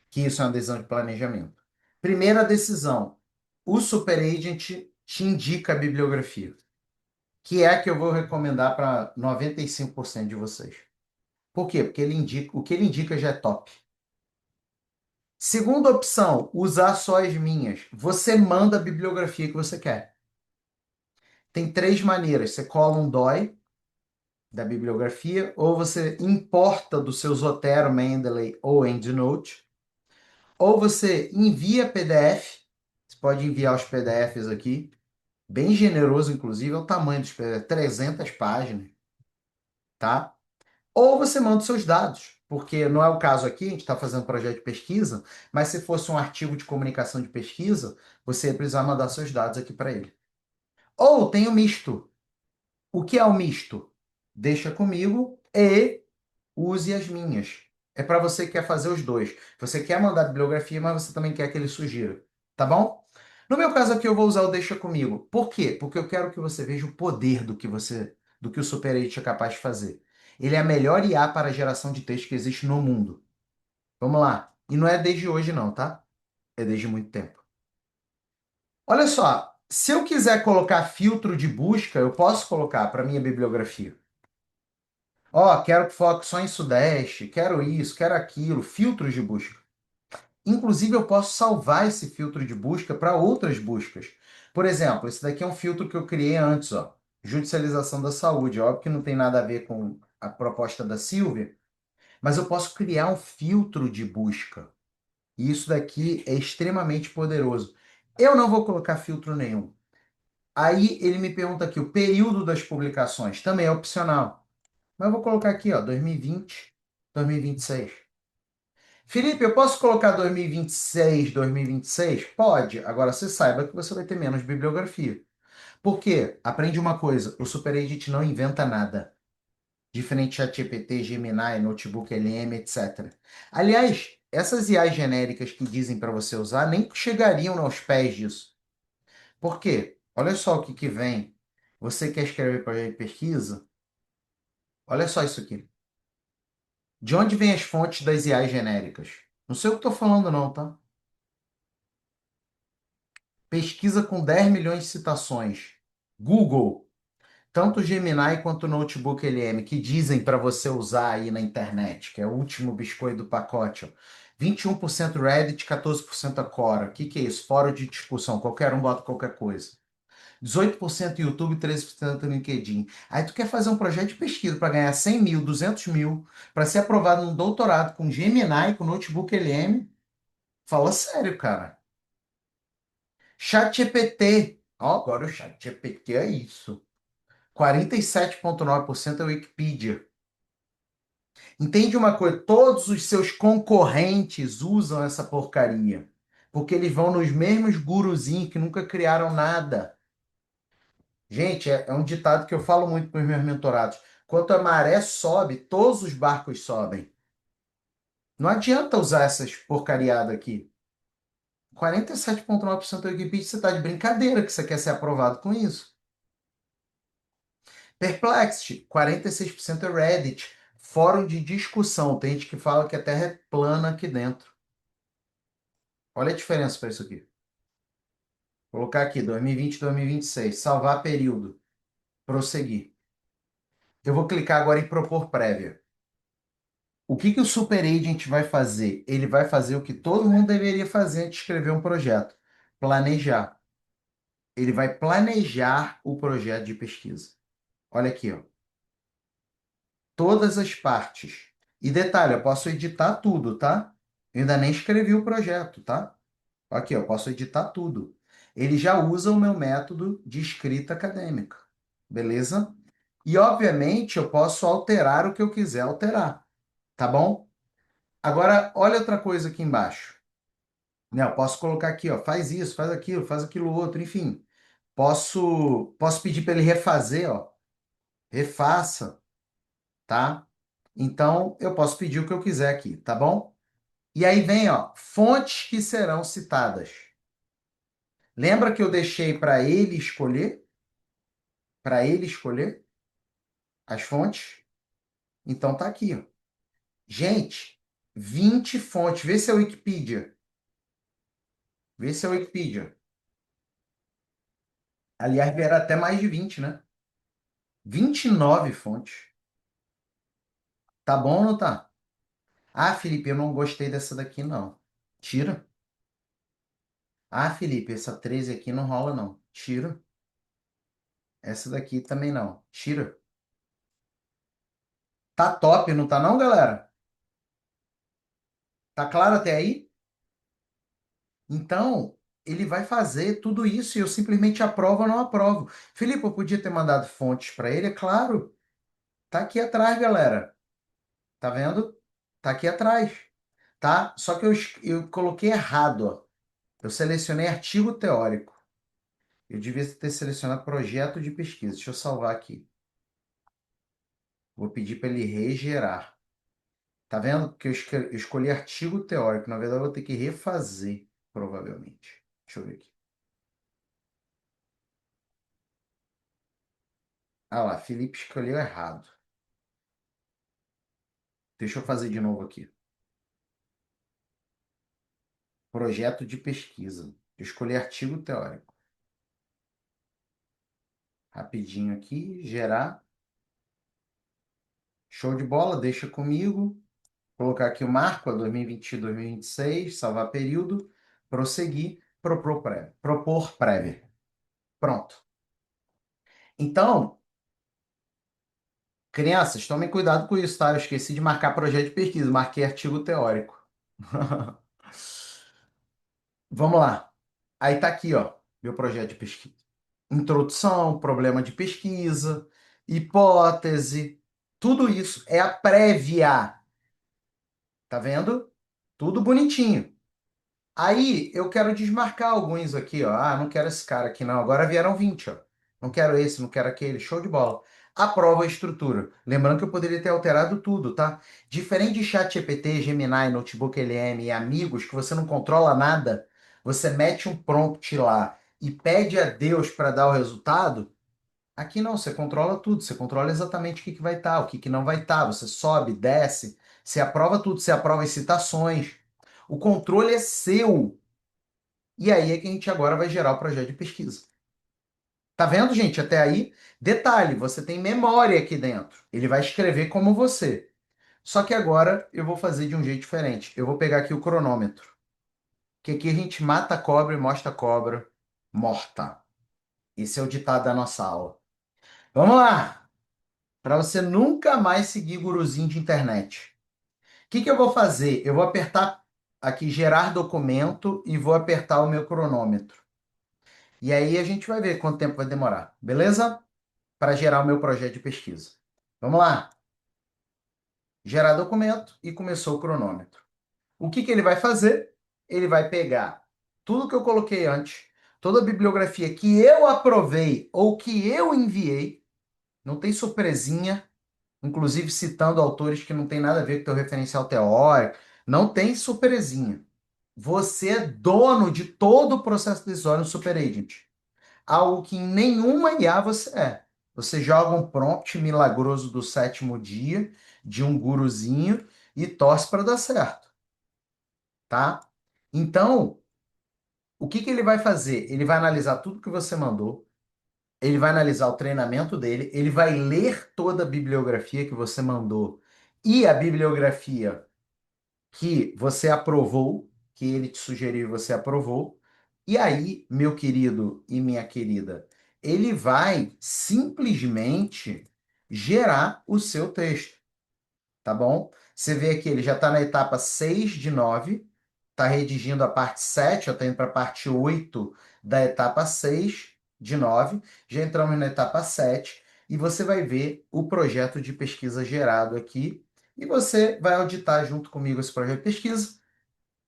que isso é uma decisão de planejamento. Primeira decisão, o superagent te indica a bibliografia, que é a que eu vou recomendar para 95% de vocês. Por quê? Porque ele indica, o que ele indica já é top. Segunda opção, usar só as minhas. Você manda a bibliografia que você quer. Tem três maneiras. Você cola um DOI da bibliografia, ou você importa do seu Zotero, Mendeley ou EndNote, ou você envia PDF. Você pode enviar os PDFs aqui, bem generoso, inclusive, é o tamanho dos PDFs, 300 páginas, tá? Ou você manda os seus dados, porque não é o caso aqui, a gente está fazendo projeto de pesquisa, mas se fosse um artigo de comunicação de pesquisa, você ia precisar mandar seus dados aqui para ele. Ou tem o misto. O que é o misto? Deixa comigo e use as minhas. É para você que quer fazer os dois. Você quer mandar bibliografia, mas você também quer que ele sugira. Tá bom? No meu caso aqui, eu vou usar o deixa comigo. Por quê? Porque eu quero que você veja o poder do que o SuperEdit é capaz de fazer. Ele é a melhor IA para a geração de texto que existe no mundo. Vamos lá. E não é desde hoje, não, tá? É desde muito tempo. Olha só, se eu quiser colocar filtro de busca, eu posso colocar para minha bibliografia. Ó, quero que foque só em Sudeste, quero isso, quero aquilo, filtros de busca. Inclusive, eu posso salvar esse filtro de busca para outras buscas. Por exemplo, esse daqui é um filtro que eu criei antes, ó. Judicialização da saúde. Óbvio que não tem nada a ver com a proposta da Silvia, mas eu posso criar um filtro de busca. E isso daqui é extremamente poderoso. Eu não vou colocar filtro nenhum. Aí ele me pergunta aqui, o período das publicações também é opcional. Mas eu vou colocar aqui, ó, 2020, 2026. Felipe, eu posso colocar 2026, 2026? Pode. Agora você saiba que você vai ter menos bibliografia. Por quê? Aprende uma coisa, o SuperAgent não inventa nada. Diferente de ChatGPT, Gemini, Notebook LM, etc. Aliás, essas IAs genéricas que dizem para você usar nem chegariam aos pés disso. Por quê? Olha só o que que vem. Você quer escrever projeto de pesquisa? Olha só isso aqui. De onde vêm as fontes das IAs genéricas? Não sei o que estou falando não, tá? Pesquisa com 10 milhões de citações. Google. tanto o Gemini quanto o Notebook LM, que dizem para você usar aí na internet, que é o último biscoito do pacote, ó. 21% Reddit, 14% Quora. O que que é isso? Fórum de discussão. Qualquer um bota qualquer coisa. 18% YouTube, 13% LinkedIn. Aí tu quer fazer um projeto de pesquisa para ganhar 100 mil, 200 mil, para ser aprovado num doutorado com Gemini, com Notebook LM? Fala sério, cara. ChatGPT. Ó, agora o ChatGPT é isso. 47,9% é Wikipedia. Entende uma coisa? Todos os seus concorrentes usam essa porcaria. Porque eles vão nos mesmos guruzinhos que nunca criaram nada. Gente, é um ditado que eu falo muito para os meus mentorados. Quanto a maré sobe, todos os barcos sobem. Não adianta usar essas porcariadas aqui. 47,9% da Wikipedia, você está de brincadeira que você quer ser aprovado com isso. Perplexity, 46% é Reddit. Fórum de discussão. Tem gente que fala que a Terra é plana aqui dentro. Olha a diferença para isso aqui. Vou colocar aqui, 2020, 2026. Salvar período. Prosseguir. Eu vou clicar agora em propor prévia. O que que o Super Agent vai fazer? Ele vai fazer o que todo mundo deveria fazer antes de escrever um projeto: planejar. Ele vai planejar o projeto de pesquisa. Olha aqui, ó. Todas as partes. E detalhe, eu posso editar tudo, tá? Eu ainda nem escrevi o projeto, tá? Aqui, eu posso editar tudo. Ele já usa o meu método de escrita acadêmica. Beleza? E, obviamente, eu posso alterar o que eu quiser alterar. Tá bom? Agora, olha outra coisa aqui embaixo. Né, eu posso colocar aqui, ó, faz aquilo outro, enfim. Posso pedir para ele refazer, ó, refaça, tá? Então, eu posso pedir o que eu quiser aqui, tá bom? E aí vem, ó, fontes que serão citadas. Lembra que eu deixei para ele escolher? Para ele escolher as fontes? Então tá aqui, ó. Gente, 20 fontes. Vê se é Wikipedia. Vê se é Wikipedia. Aliás, era até mais de 20, né? 29 fontes. Tá bom ou não tá? Ah, Felipe, eu não gostei dessa daqui, não. Tira. Ah, Felipe, essa 13 aqui não rola, não. Tira. Essa daqui também não. Tira. Tá top, não tá não, galera? Tá claro até aí? Então, ele vai fazer tudo isso e eu simplesmente aprovo ou não aprovo. Felipe, eu podia ter mandado fontes para ele? É claro. Tá aqui atrás, galera. Tá vendo? Tá aqui atrás. Tá? Só que eu coloquei errado, ó. Eu selecionei artigo teórico. Eu devia ter selecionado projeto de pesquisa. Deixa eu salvar aqui. Vou pedir para ele regerar. Tá vendo? Que eu escolhi artigo teórico. Na verdade, eu vou ter que refazer, provavelmente. Deixa eu ver aqui. Ah lá, Felipe escolheu errado. Deixa eu fazer de novo aqui. Projeto de pesquisa. Eu escolhi artigo teórico. Rapidinho aqui, gerar. Show de bola, deixa comigo. Colocar aqui o marco, a 2020 2026, salvar período, prosseguir, propor prévia. Pronto. Então, crianças, tomem cuidado com isso, tá? Eu esqueci de marcar projeto de pesquisa, marquei artigo teórico. Vamos lá. Aí tá aqui, ó, meu projeto de pesquisa. Introdução, problema de pesquisa, hipótese, tudo isso é a prévia. Tá vendo? Tudo bonitinho. Aí eu quero desmarcar alguns aqui, ó. Ah, não quero esse cara aqui, não. Agora vieram 20, ó. Não quero esse, não quero aquele. Show de bola. Aprova a estrutura. Lembrando que eu poderia ter alterado tudo, tá? Diferente de ChatGPT, Gemini, Notebook LM e amigos, que você não controla nada, você mete um prompt lá e pede a Deus para dar o resultado. Aqui não, você controla tudo. Você controla exatamente o que que vai estar, o que que não vai estar. Você sobe, desce, você aprova tudo, você aprova as citações. O controle é seu. E aí é que a gente agora vai gerar o projeto de pesquisa. Tá vendo, gente? Até aí, detalhe, você tem memória aqui dentro. Ele vai escrever como você. Só que agora eu vou fazer de um jeito diferente. Eu vou pegar aqui o cronômetro. Que aqui a gente mata a cobra e mostra a cobra morta. Esse é o ditado da nossa aula. Vamos lá! Para você nunca mais seguir guruzinho de internet. O que que eu vou fazer? Eu vou apertar aqui gerar documento e vou apertar o meu cronômetro. E aí a gente vai ver quanto tempo vai demorar, beleza? Para gerar o meu projeto de pesquisa. Vamos lá. Gerar documento e começou o cronômetro. O que que ele vai fazer? Ele vai pegar tudo que eu coloquei antes, toda a bibliografia que eu aprovei ou que eu enviei, não tem surpresinha, inclusive citando autores que não tem nada a ver com o teu referencial teórico, não tem surpresinha. Você é dono de todo o processo decisório no superagent. Algo que em nenhuma IA você é. Você joga um prompt milagroso do sétimo dia, de um guruzinho, e torce para dar certo, tá? Então, o que que ele vai fazer? Ele vai analisar tudo que você mandou, ele vai analisar o treinamento dele, ele vai ler toda a bibliografia que você mandou e a bibliografia que você aprovou, que ele te sugeriu e você aprovou. E aí, meu querido e minha querida, ele vai simplesmente gerar o seu texto, tá bom? Você vê aqui, ele já está na etapa 6 de 9, está redigindo a parte 7, já está indo para a parte 8 da etapa 6 de 9, já entramos na etapa 7, e você vai ver o projeto de pesquisa gerado aqui, e você vai auditar junto comigo esse projeto de pesquisa.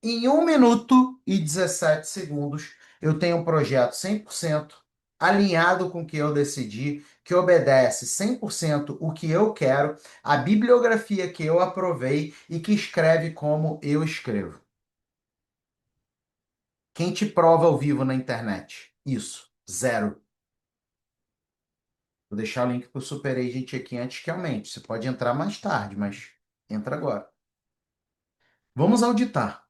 Em 1 minuto e 17 segundos, eu tenho um projeto 100% alinhado com o que eu decidi, que obedece 100% o que eu quero, a bibliografia que eu aprovei e que escreve como eu escrevo. Quem te prova ao vivo na internet? Isso, zero. Vou deixar o link para o Super Agent aqui antes que aumente. Você pode entrar mais tarde, mas entra agora. Vamos auditar.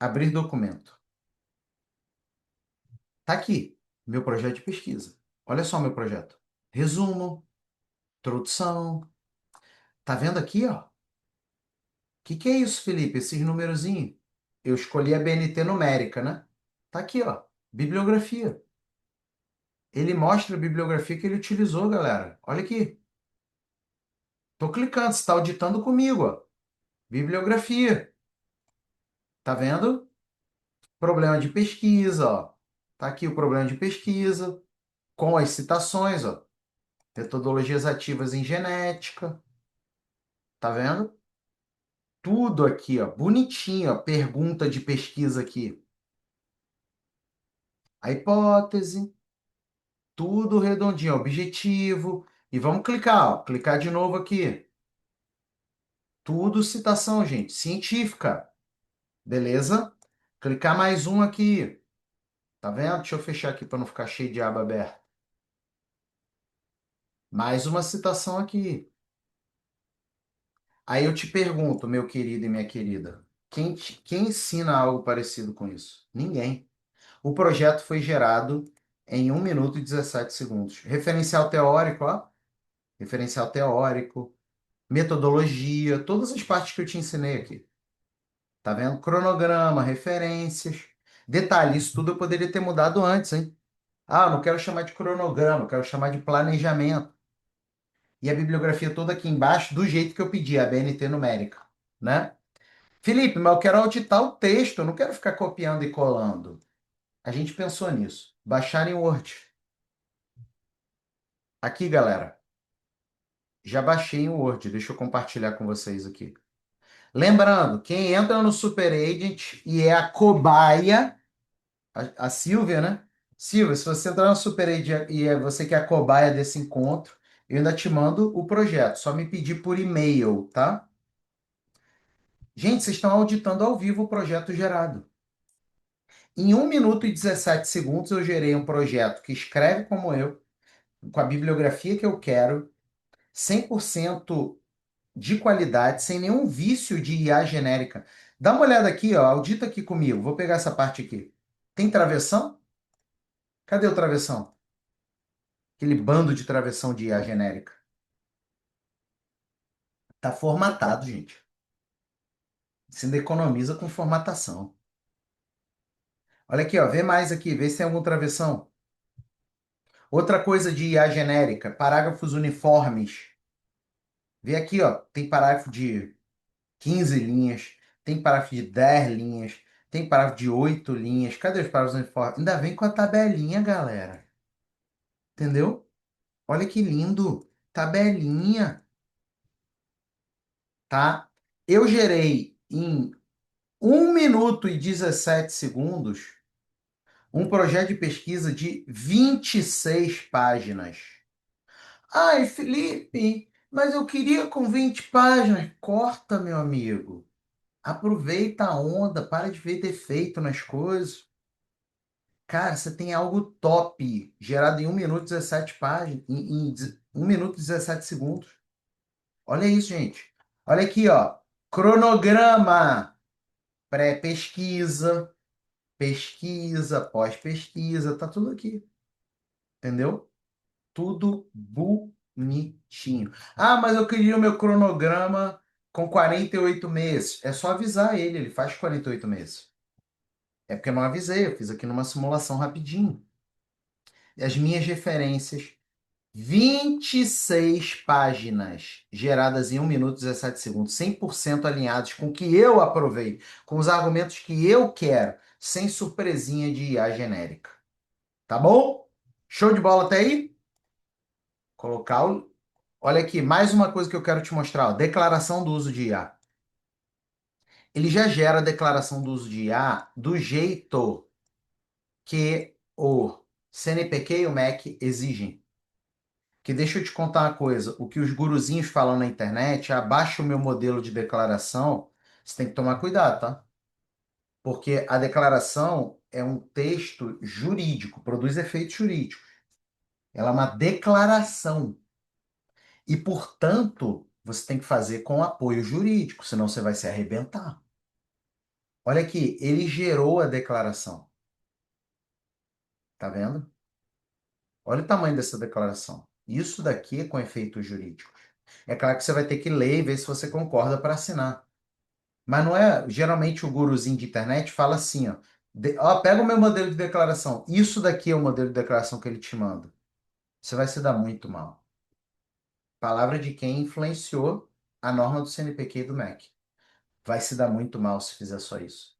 Abrir documento. Tá aqui, meu projeto de pesquisa. Olha só meu projeto. Resumo, introdução. Tá vendo aqui, ó? O que é isso, Felipe? Esses numerozinhos? Eu escolhi a BNT numérica, né? Tá aqui, ó. Bibliografia. Ele mostra a bibliografia que ele utilizou, galera. Olha aqui. Tô clicando, você está auditando comigo, ó. Bibliografia. Tá vendo? Problema de pesquisa, ó. Tá aqui o problema de pesquisa, com as citações, ó. Metodologias ativas em genética. Tá vendo? Tudo aqui, ó, bonitinho, ó, pergunta de pesquisa aqui. A hipótese, tudo redondinho, objetivo. E vamos clicar, ó, clicar de novo aqui. Tudo citação, gente, científica. Beleza? Clicar mais um aqui. Tá vendo? Deixa eu fechar aqui para não ficar cheio de aba aberta. Mais uma citação aqui. Aí eu te pergunto, meu querido e minha querida, quem ensina algo parecido com isso? Ninguém. O projeto foi gerado em 1 minuto e 17 segundos. Referencial teórico, ó. Referencial teórico, metodologia, todas as partes que eu te ensinei aqui. Tá vendo? Cronograma, referências. Detalhe, isso tudo eu poderia ter mudado antes, hein? Ah, eu não quero chamar de cronograma, eu quero chamar de planejamento. E a bibliografia toda aqui embaixo, do jeito que eu pedi, a BNT numérica, né? Felipe, mas eu quero auditar o texto, eu não quero ficar copiando e colando. A gente pensou nisso. Baixar em Word. Aqui, galera, já baixei em Word. Deixa eu compartilhar com vocês aqui. Lembrando, quem entra no Super Agent e é a cobaia, a Silvia, né? Silvia, se você entrar no Super Agent e é você que é a cobaia desse encontro, eu ainda te mando o projeto. Só me pedir por e-mail, tá? Gente, vocês estão auditando ao vivo o projeto gerado. Em 1 minuto e 17 segundos, eu gerei um projeto que escreve como eu, com a bibliografia que eu quero, 100% de qualidade, sem nenhum vício de IA genérica. Dá uma olhada aqui, ó, audita aqui comigo. Vou pegar essa parte aqui. Tem travessão? Cadê o travessão? Aquele bando de travessão de IA genérica. Tá formatado, gente. Você ainda economiza com formatação. Olha aqui, ó, vê mais aqui, vê se tem algum travessão. Outra coisa de IA genérica, parágrafos uniformes. Vê aqui, ó, tem parágrafo de 15 linhas, tem parágrafo de 10 linhas, tem parágrafo de 8 linhas. Cadê os parágrafos uniformes? Ainda vem com a tabelinha, galera. Entendeu? Olha que lindo. Tabelinha, tá? Eu gerei em 1 minuto e 17 segundos um projeto de pesquisa de 26 páginas. Ai, Felipe, mas eu queria com 20 páginas. Corta, meu amigo. Aproveita a onda, para de ver defeito nas coisas. Cara, você tem algo top, gerado em 1 minuto e 17 páginas, em 1 minuto e 17 segundos. Olha isso, gente. Olha aqui, ó. Cronograma, pré-pesquisa, pesquisa, pós-pesquisa, tá tudo aqui. Entendeu? Tudo bonitinho. Ah, mas eu queria o meu cronograma com 48 meses. É só avisar ele, ele faz 48 meses. É porque eu não avisei, eu fiz aqui numa simulação rapidinho. E as minhas referências, 26 páginas, geradas em 1 minuto e 17 segundos, 100% alinhados com o que eu aprovei, com os argumentos que eu quero, sem surpresinha de IA genérica. Tá bom? Show de bola até aí? Colocar o. Olha aqui, mais uma coisa que eu quero te mostrar, ó, declaração do uso de IA. Ele já gera a declaração do uso de IA do jeito que o CNPq e o MEC exigem. Que deixa eu te contar uma coisa, o que os guruzinhos falam na internet, abaixa o meu modelo de declaração, você tem que tomar cuidado, tá? Porque a declaração é um texto jurídico, produz efeitos jurídicos. Ela é uma declaração. E, portanto, você tem que fazer com apoio jurídico, senão você vai se arrebentar. Olha aqui, ele gerou a declaração. Tá vendo? Olha o tamanho dessa declaração. Isso daqui é com efeitos jurídicos. É claro que você vai ter que ler e ver se você concorda para assinar. Mas não é. Geralmente o guruzinho de internet fala assim, ó. Ó, pega o meu modelo de declaração. Isso daqui é o modelo de declaração que ele te manda. Você vai se dar muito mal. Palavra de quem influenciou a norma do CNPq e do MEC. Vai se dar muito mal se fizer só isso.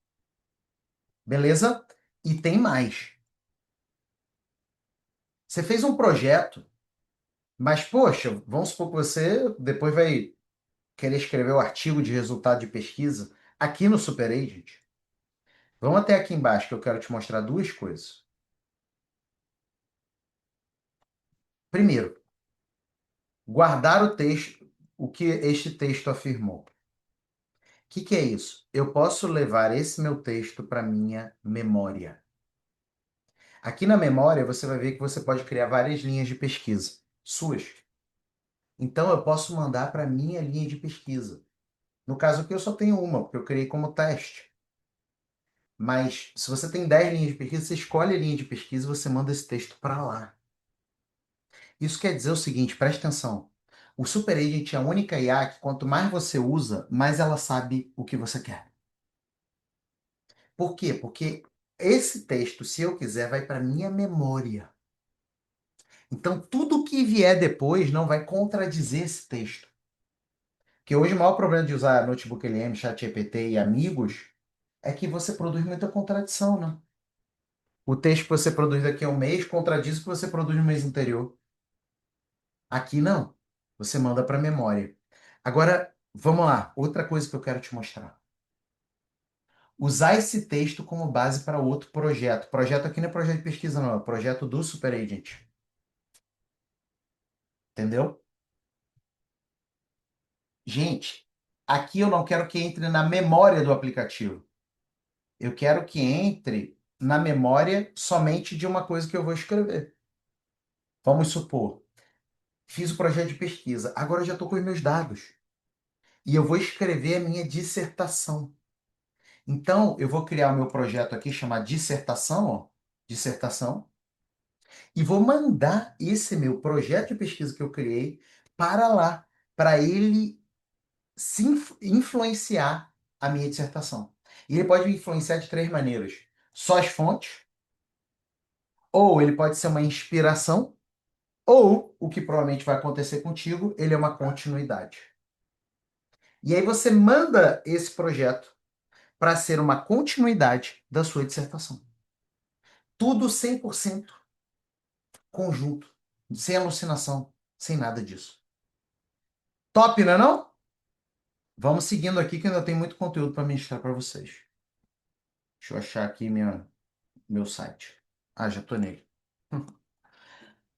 Beleza? E tem mais. Você fez um projeto, mas, poxa, vamos supor que você depois vai querer escrever o artigo de resultado de pesquisa aqui no SuperAgent. Vamos até aqui embaixo que eu quero te mostrar duas coisas. Primeiro, guardar o texto, o que este texto afirmou. O que é isso? Eu posso levar esse meu texto para minha memória. Aqui na memória você vai ver que você pode criar várias linhas de pesquisa, suas. Então eu posso mandar para minha linha de pesquisa. No caso aqui eu só tenho uma, porque eu criei como teste. Mas se você tem 10 linhas de pesquisa, você escolhe a linha de pesquisa e você manda esse texto para lá. Isso quer dizer o seguinte, preste atenção. O SuperAgent é a única IA que quanto mais você usa, mais ela sabe o que você quer. Por quê? Porque esse texto, se eu quiser, vai para minha memória. Então, tudo que vier depois não vai contradizer esse texto. Porque hoje o maior problema de usar Notebook LM, ChatGPT e amigos é que você produz muita contradição, né? O texto que você produz daqui a um mês contradiz o que você produz no mês anterior. Aqui não. Você manda para a memória. Agora, vamos lá. Outra coisa que eu quero te mostrar. Usar esse texto como base para outro projeto. Projeto aqui não é projeto de pesquisa, não. É projeto do SuperAgent. Entendeu? Gente, aqui eu não quero que entre na memória do aplicativo. Eu quero que entre na memória somente de uma coisa que eu vou escrever. Vamos supor, fiz o projeto de pesquisa, agora eu já estou com os meus dados. E eu vou escrever a minha dissertação. Então, eu vou criar o meu projeto aqui chamado dissertação, ó, dissertação. e vou mandar esse meu projeto de pesquisa que eu criei para lá, para ele influenciar a minha dissertação. E ele pode me influenciar de três maneiras: só as fontes, ou ele pode ser uma inspiração, ou o que provavelmente vai acontecer contigo, ele é uma continuidade. E aí você manda esse projeto para ser uma continuidade da sua dissertação. Tudo 100% conjunto, sem alucinação, sem nada disso. Top, não é não? Vamos seguindo aqui que ainda tem muito conteúdo para ministrar para vocês. Deixa eu achar aqui meu site. Ah, já tô nele.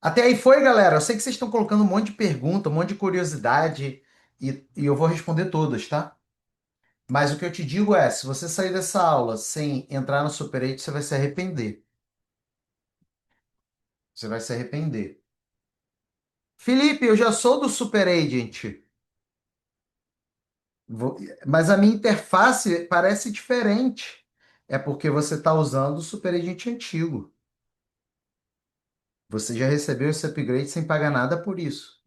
Até aí foi, galera. Eu sei que vocês estão colocando um monte de pergunta, um monte de curiosidade e eu vou responder todas, tá? Mas o que eu te digo é, se você sair dessa aula sem entrar no Super 8, você vai se arrepender. Você vai se arrepender. Felipe, eu já sou do Super Agent. Mas a minha interface parece diferente. É porque você está usando o Super Agent antigo. Você já recebeu esse upgrade sem pagar nada por isso.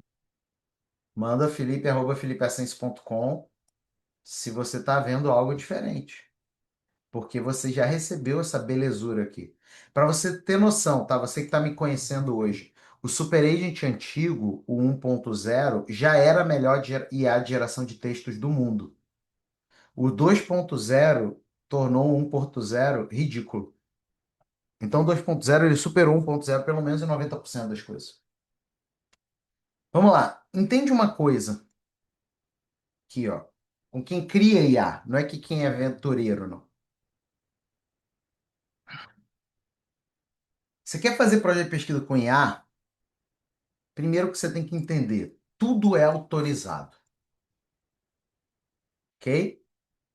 Manda felipe@felipeascenso.com se você está vendo algo diferente. Porque você já recebeu essa belezura aqui. Para você ter noção, tá? Você que está me conhecendo hoje, o Super Agent antigo, o 1.0, já era a melhor IA de geração de textos do mundo. O 2.0 tornou o 1.0 ridículo. Então, o 2.0 ele superou o 1.0 pelo menos em 90% das coisas. Vamos lá. Entende uma coisa aqui, ó. Com quem cria IA, não é que quem é aventureiro, não. Você quer fazer projeto de pesquisa com IA? Primeiro que você tem que entender, tudo é autorizado, ok?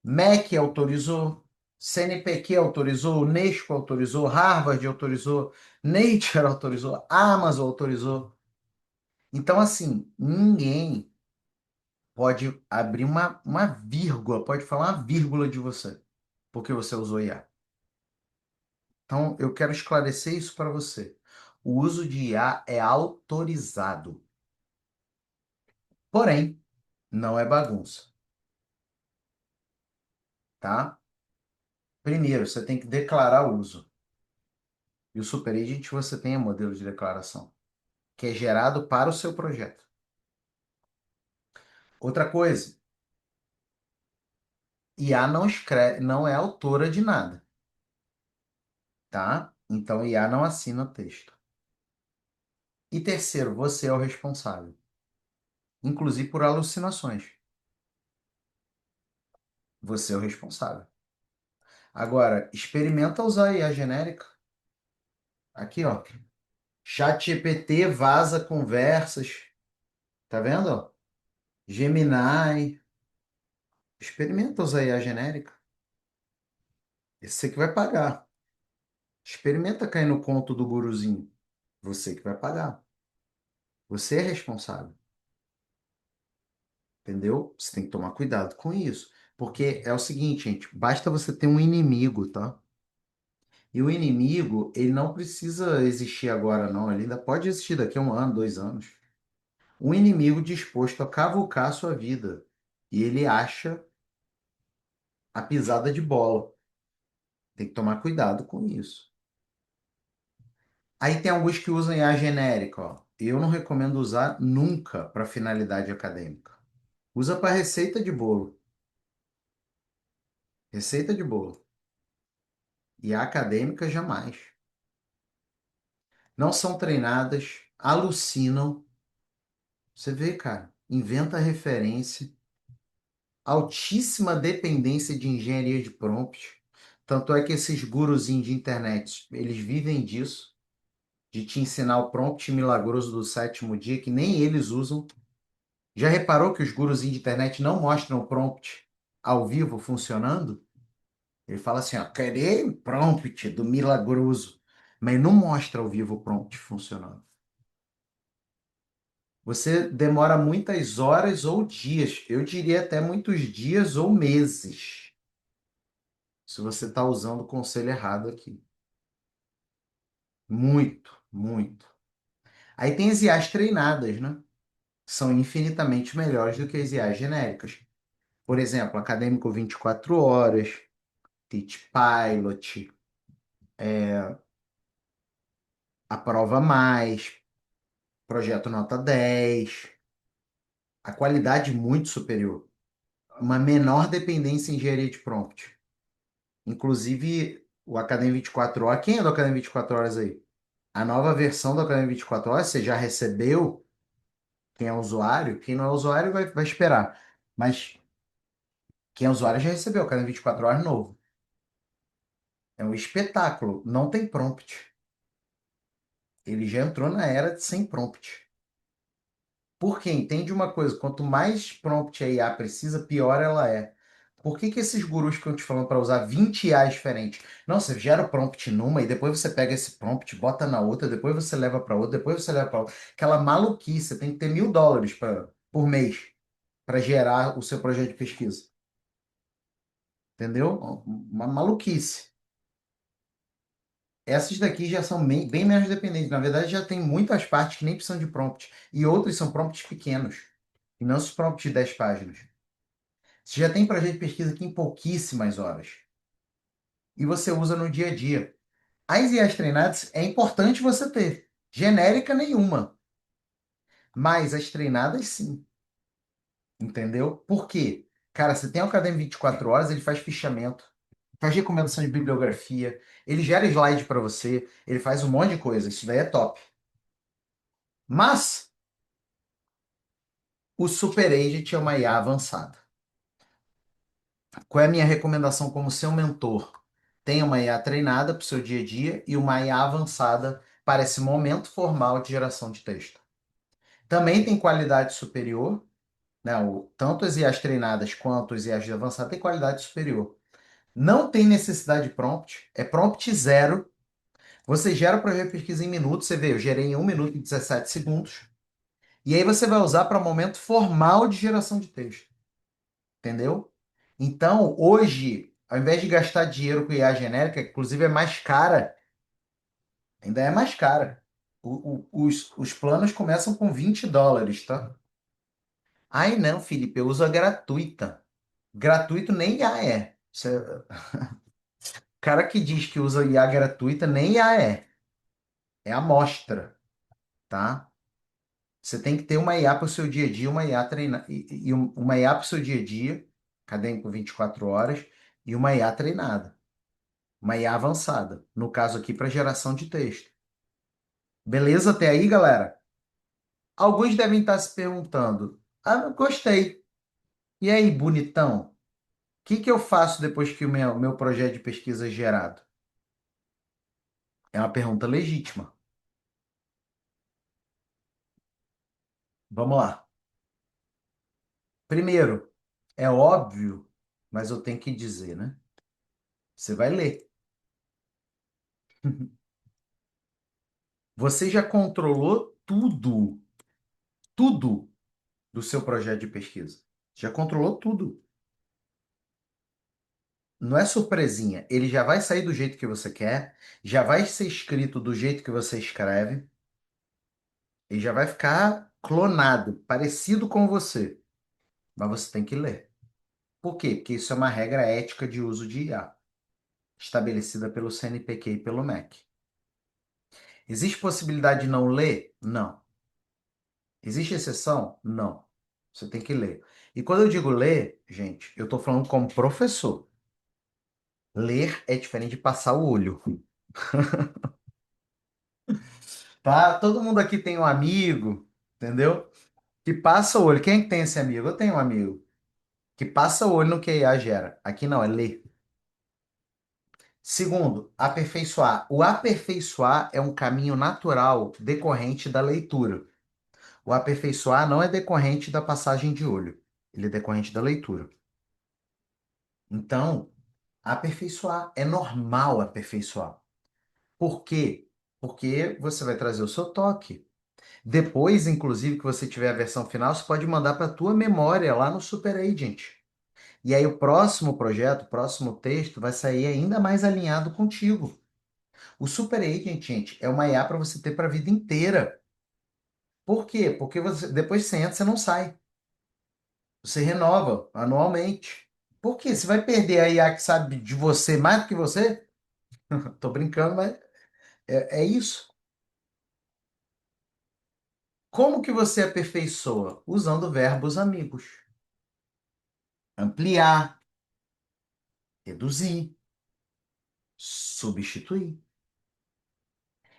MEC autorizou, CNPq autorizou, Unesco autorizou, Harvard autorizou, Nature autorizou, Amazon autorizou. Então, assim, ninguém pode abrir uma vírgula, pode falar uma vírgula de você, porque você usou IA. Então, eu quero esclarecer isso para você. O uso de IA é autorizado, porém, não é bagunça, tá? Primeiro, você tem que declarar o uso. E o SuperAgent você tem o modelo de declaração, que é gerado para o seu projeto. Outra coisa, IA não escreve, não é autora de nada, tá? Então, IA não assina texto. E terceiro, você é o responsável, inclusive por alucinações. Você é o responsável. Agora, experimenta usar IA genérica. Aqui, ó. ChatGPT vaza conversas. Tá vendo? Gemini. Experimenta usar IA genérica. Você que vai pagar. Experimenta cair no conto do guruzinho. Você que vai pagar. Você é responsável. Entendeu? Você tem que tomar cuidado com isso. Porque é o seguinte, gente, basta você ter um inimigo, tá? E o inimigo, ele não precisa existir agora, não. Ele ainda pode existir daqui a 1 ano, 2 anos. Um inimigo disposto a cavucar a sua vida. E ele acha a pisada de bola. Tem que tomar cuidado com isso. Aí tem alguns que usam IA genérica, ó. Eu não recomendo usar nunca para finalidade acadêmica. Usa para receita de bolo. Receita de bolo. E a acadêmica jamais. Não são treinadas, alucinam. Você vê, cara, inventa referência, altíssima dependência de engenharia de prompt. Tanto é que esses guruzinhos de internet, eles vivem disso, de te ensinar o prompt milagroso do sétimo dia, que nem eles usam. Já reparou que os guruzinhos de internet não mostram o prompt ao vivo funcionando? Ele fala assim, ó, cadê o prompt do milagroso? Mas não mostra ao vivo o prompt funcionando. Você demora muitas horas ou dias, eu diria até muitos dias ou meses, se você está usando o conselho errado aqui. Muito. muito. Aí tem as IAs treinadas, né? São infinitamente melhores do que as IAs genéricas. Por exemplo, Acadêmico 24 horas, Teachpilot, a Prova Mais, Projeto Nota 10, a qualidade muito superior, uma menor dependência em engenharia de prompt. Inclusive, o Academy 24 horas, quem é do Academy 24 horas aí? A nova versão do Academy 24 horas, você já recebeu? Quem é usuário? Quem não é usuário vai esperar. Mas quem é usuário já recebeu o Academy 24 horas novo. É um espetáculo, não tem prompt. Ele já entrou na era de sem prompt. Porque entende uma coisa, quanto mais prompt a IA precisa, pior ela é. Por que que esses gurus ficam te falando para usar 20 IAs diferentes? Não, você gera o prompt numa e depois você pega esse prompt, bota na outra, depois você leva para outra, depois você leva para outra. Aquela maluquice, você tem que ter US$ 1.000 por mês para gerar o seu projeto de pesquisa. Entendeu? Uma maluquice. Essas daqui já são bem menos dependentes. Na verdade, já tem muitas partes que nem precisam de prompt. E outras são prompts pequenos. E não esses prompts de 10 páginas. Você já tem projeto de pesquisa aqui em pouquíssimas horas. E você usa no dia a dia. As IAs treinadas é importante você ter. Genérica nenhuma. Mas as treinadas sim. Entendeu? Por quê? Cara, você tem o Academy 24 horas, ele faz fichamento, faz recomendação de bibliografia, ele gera slide para você, ele faz um monte de coisa. Isso daí é top. Mas o Super Agent é uma IA avançada. Qual é a minha recomendação como seu mentor? Tenha uma IA treinada para o seu dia a dia e uma IA avançada para esse momento formal de geração de texto. Também tem qualidade superior, né? Tanto as IAs treinadas quanto as IAs avançadas têm qualidade superior. Não tem necessidade de prompt, é prompt zero. Você gera o projeto de pesquisa em minutos, você vê, eu gerei em 1 minuto e 17 segundos. E aí você vai usar para momento formal de geração de texto. Entendeu? Então, hoje, ao invés de gastar dinheiro com IA genérica, que inclusive é mais cara, ainda é mais cara. Os planos começam com US$ 20, tá? Ai, não, Felipe, eu uso a gratuita. Gratuito nem IA é. O cara que diz que usa IA gratuita nem IA é. É amostra, tá? Você tem que ter uma IA para o seu dia a dia, uma IA treina, uma IA para o seu dia a dia, acadêmico 24 horas, e uma IA treinada. Uma IA avançada. No caso aqui, para geração de texto. Beleza até aí, galera? Alguns devem estar se perguntando: Ah, gostei. E aí, bonitão? O que que eu faço depois que o meu projeto de pesquisa é gerado? É uma pergunta legítima. Vamos lá. Primeiro, é óbvio, mas eu tenho que dizer, né? Você vai ler. Você já controlou tudo, tudo do seu projeto de pesquisa. Já controlou tudo. Não é surpresinha. Ele já vai sair do jeito que você quer, já vai ser escrito do jeito que você escreve, e já vai ficar clonado, parecido com você. Mas você tem que ler. Por quê? Porque isso é uma regra ética de uso de IA, estabelecida pelo CNPq e pelo MEC. Existe possibilidade de não ler? Não. Existe exceção? Não. Você tem que ler. E quando eu digo ler, gente, eu estou falando como professor. Ler é diferente de passar o olho. Tá? Todo mundo aqui tem um amigo, entendeu? Que passa o olho. Quem é que tem esse amigo? Eu tenho um amigo que passa o olho no que a IA gera. Aqui não, é ler. Segundo, aperfeiçoar. O aperfeiçoar é um caminho natural decorrente da leitura. O aperfeiçoar não é decorrente da passagem de olho. Ele é decorrente da leitura. Então, aperfeiçoar é normal aperfeiçoar. Por quê? Porque você vai trazer o seu toque. Depois, inclusive, que você tiver a versão final, você pode mandar para a tua memória lá no Super Agent. E aí o próximo projeto, o próximo texto vai sair ainda mais alinhado contigo. O Super Agent, gente, é uma IA para você ter para a vida inteira. Por quê? Porque você, depois que você entra, você não sai. Você renova anualmente. Por quê? Você vai perder a IA que sabe de você mais do que você? Tô brincando, mas é isso. Como que você aperfeiçoa? Usando verbos amigos. Ampliar, reduzir, substituir,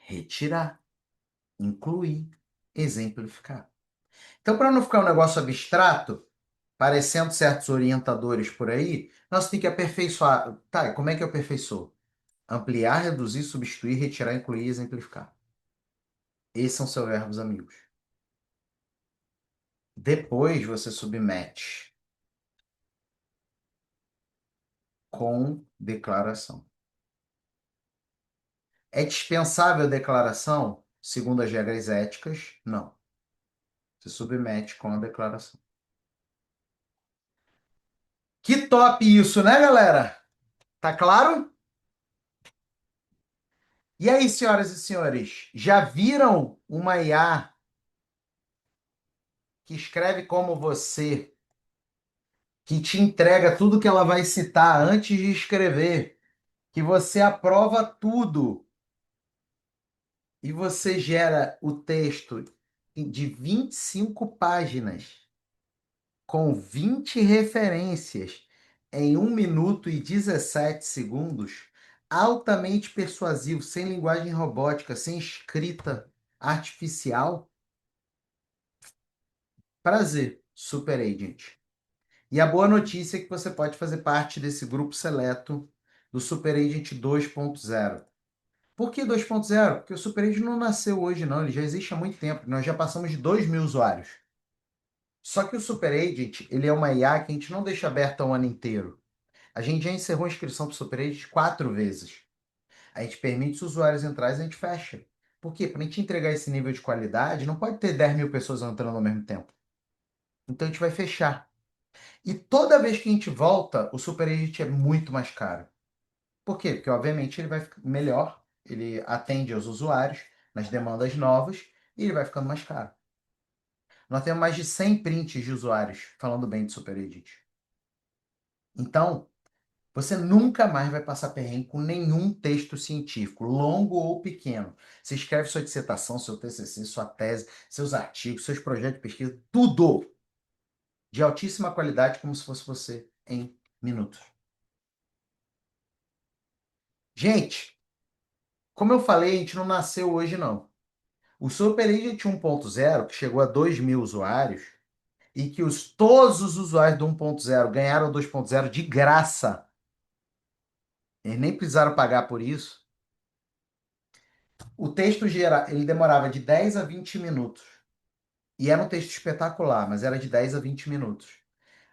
retirar, incluir, exemplificar. Então, para não ficar um negócio abstrato, parecendo certos orientadores por aí, nós temos que aperfeiçoar. Tá, e como é que eu aperfeiçoo? Ampliar, reduzir, substituir, retirar, incluir, exemplificar. Esses são seus verbos amigos. Depois você submete com declaração. É dispensável a declaração, segundo as regras éticas? Não. Você submete com a declaração. Que top isso, né, galera? Tá claro? E aí, senhoras e senhores, já viram uma IA que escreve como você, que te entrega tudo que ela vai citar antes de escrever, que você aprova tudo e você gera o texto de 25 páginas com 20 referências em 1 minuto e 17 segundos, altamente persuasivo, sem linguagem robótica, sem escrita artificial? Prazer, Super Agent. E a boa notícia é que você pode fazer parte desse grupo seleto do Super Agent 2.0. Por que 2.0? Porque o Super Agent não nasceu hoje, não. Ele já existe há muito tempo. Nós já passamos de 2.000 usuários. Só que o Super Agent, ele é uma IA que a gente não deixa aberta o ano inteiro. A gente já encerrou a inscrição para o Super Agent 4 vezes. A gente permite os usuários entrarem e a gente fecha. Por quê? Para a gente entregar esse nível de qualidade, não pode ter 10.000 pessoas entrando ao mesmo tempo. Então a gente vai fechar. E toda vez que a gente volta, o Super Agent é muito mais caro. Por quê? Porque, obviamente, ele vai ficar melhor, ele atende aos usuários nas demandas novas e ele vai ficando mais caro. Nós temos mais de 100 prints de usuários falando bem de Super Agent. Então, você nunca mais vai passar perrengue com nenhum texto científico, longo ou pequeno. Você escreve sua dissertação, seu TCC, sua tese, seus artigos, seus projetos de pesquisa, tudo de altíssima qualidade, como se fosse você em minutos. Gente, como eu falei, a gente não nasceu hoje, não. O Super Agent 1.0, que chegou a 2.000 usuários, e que todos os usuários do 1.0 ganharam o 2.0 de graça, eles nem precisaram pagar por isso. O texto ele demorava de 10 a 20 minutos. E era um texto espetacular, mas era de 10 a 20 minutos.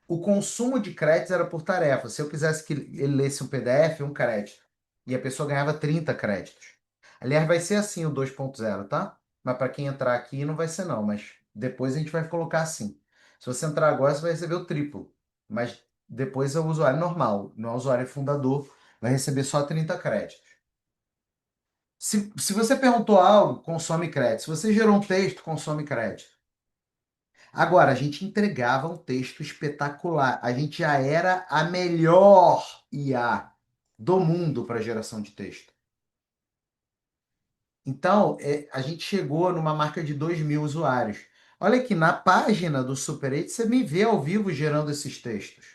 O consumo de créditos era por tarefa. Se eu quisesse que ele lesse um PDF, um crédito. E a pessoa ganhava 30 créditos. Aliás, vai ser assim o 2.0, tá? Mas para quem entrar aqui não vai ser não, mas depois a gente vai colocar assim. Se você entrar agora, você vai receber o triplo. Mas depois é o usuário normal, não é o usuário fundador, vai receber só 30 créditos. Se você perguntou algo, consome crédito. Se você gerou um texto, consome crédito. Agora, a gente entregava um texto espetacular. A gente já era a melhor IA do mundo para geração de texto. Então, a gente chegou numa marca de 2.000 usuários. Olha aqui, na página do Super 8, você me vê ao vivo gerando esses textos.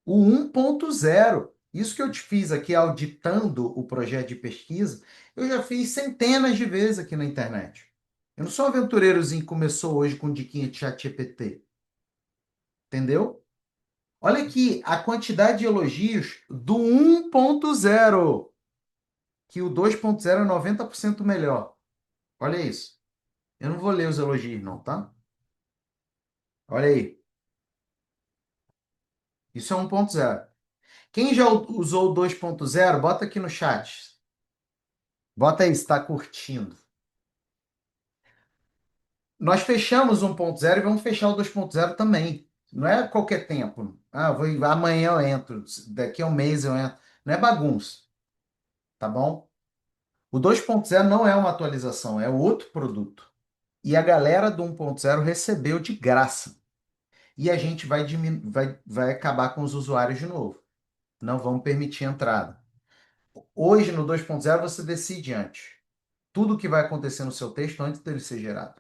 O 1.0. Isso que eu te fiz aqui auditando o projeto de pesquisa, eu já fiz centenas de vezes aqui na internet. Eu não sou um aventureirozinho que começou hoje com diquinha de ChatGPT. Entendeu? Olha aqui a quantidade de elogios do 1.0, que o 2.0 é 90% melhor. Olha isso. Eu não vou ler os elogios, não, tá? Olha aí. Isso é 1.0. Quem já usou o 2.0, bota aqui no chat. Bota aí se está curtindo. Nós fechamos o 1.0 e vamos fechar o 2.0 também. Não é qualquer tempo. Ah, amanhã eu entro, daqui a um mês eu entro. Não é bagunça, tá bom? O 2.0 não é uma atualização, é outro produto. E a galera do 1.0 recebeu de graça. E a gente vai acabar com os usuários de novo. Não vamos permitir entrada. Hoje, no 2.0, você decide antes. Tudo o que vai acontecer no seu texto antes dele ser gerado.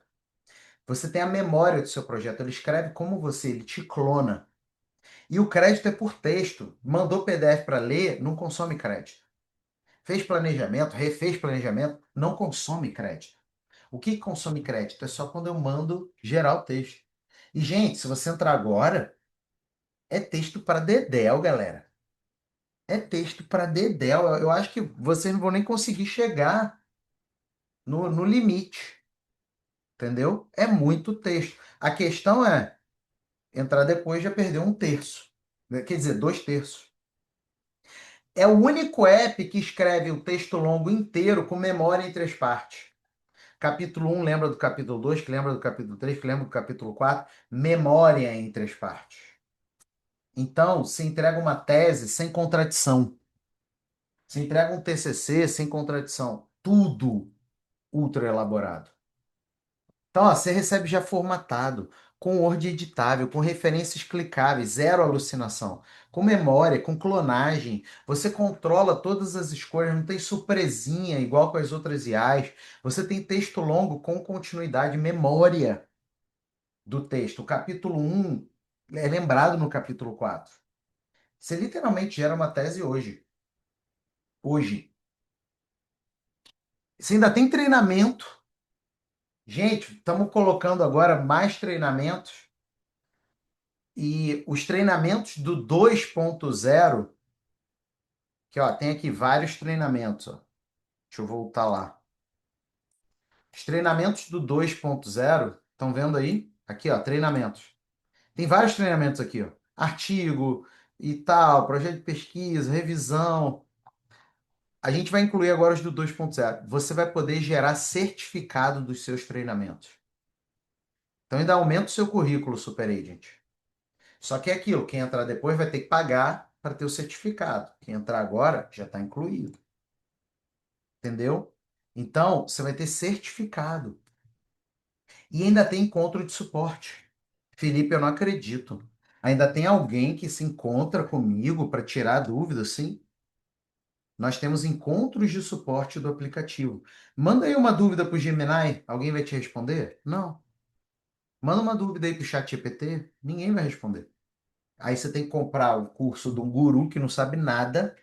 Você tem a memória do seu projeto. Ele escreve como você, ele te clona. E o crédito é por texto. Mandou PDF para ler, não consome crédito. Fez planejamento, refez planejamento, não consome crédito. O que consome crédito? É só quando eu mando gerar o texto. E, gente, se você entrar agora, é texto para dedéu, galera. É texto para dedéu. Eu acho que vocês não vão nem conseguir chegar no limite, entendeu? É muito texto. A questão é entrar depois já perdeu um terço. Quer dizer, dois terços. É o único app que escreve o texto longo inteiro com memória em três partes. Capítulo um lembra do capítulo 2, que lembra do capítulo 3, que lembra do capítulo 4. Memória em três partes. Então, se entrega uma tese sem contradição. Se entrega um TCC sem contradição. Tudo ultra elaborado. Então, ó, você recebe já formatado, com Word editável, com referências clicáveis, zero alucinação, com memória, com clonagem. Você controla todas as escolhas, não tem surpresinha igual com as outras IAs. Você tem texto longo com continuidade, memória do texto. O capítulo um é lembrado no capítulo 4. Você literalmente gera uma tese hoje. Hoje. Você ainda tem treinamento. Gente, estamos colocando agora mais treinamentos. E os treinamentos do 2.0, que ó, tem aqui vários treinamentos, ó. Deixa eu voltar lá. Os treinamentos do 2.0, estão vendo aí? Aqui, ó, treinamentos. Tem vários treinamentos aqui, ó. Artigo e tal, projeto de pesquisa, revisão. A gente vai incluir agora os do 2.0. Você vai poder gerar certificado dos seus treinamentos. Então ainda aumenta o seu currículo, Super Agent. Só que é aquilo, quem entrar depois vai ter que pagar para ter o certificado. Quem entrar agora já está incluído. Entendeu? Então, você vai ter certificado. E ainda tem encontro de suporte. Felipe, eu não acredito. Ainda tem alguém que se encontra comigo para tirar dúvidas, sim? Nós temos encontros de suporte do aplicativo. Manda aí uma dúvida para o Gemini, alguém vai te responder? Não. Manda uma dúvida aí para o ChatGPT, ninguém vai responder. Aí você tem que comprar o curso de um guru que não sabe nada.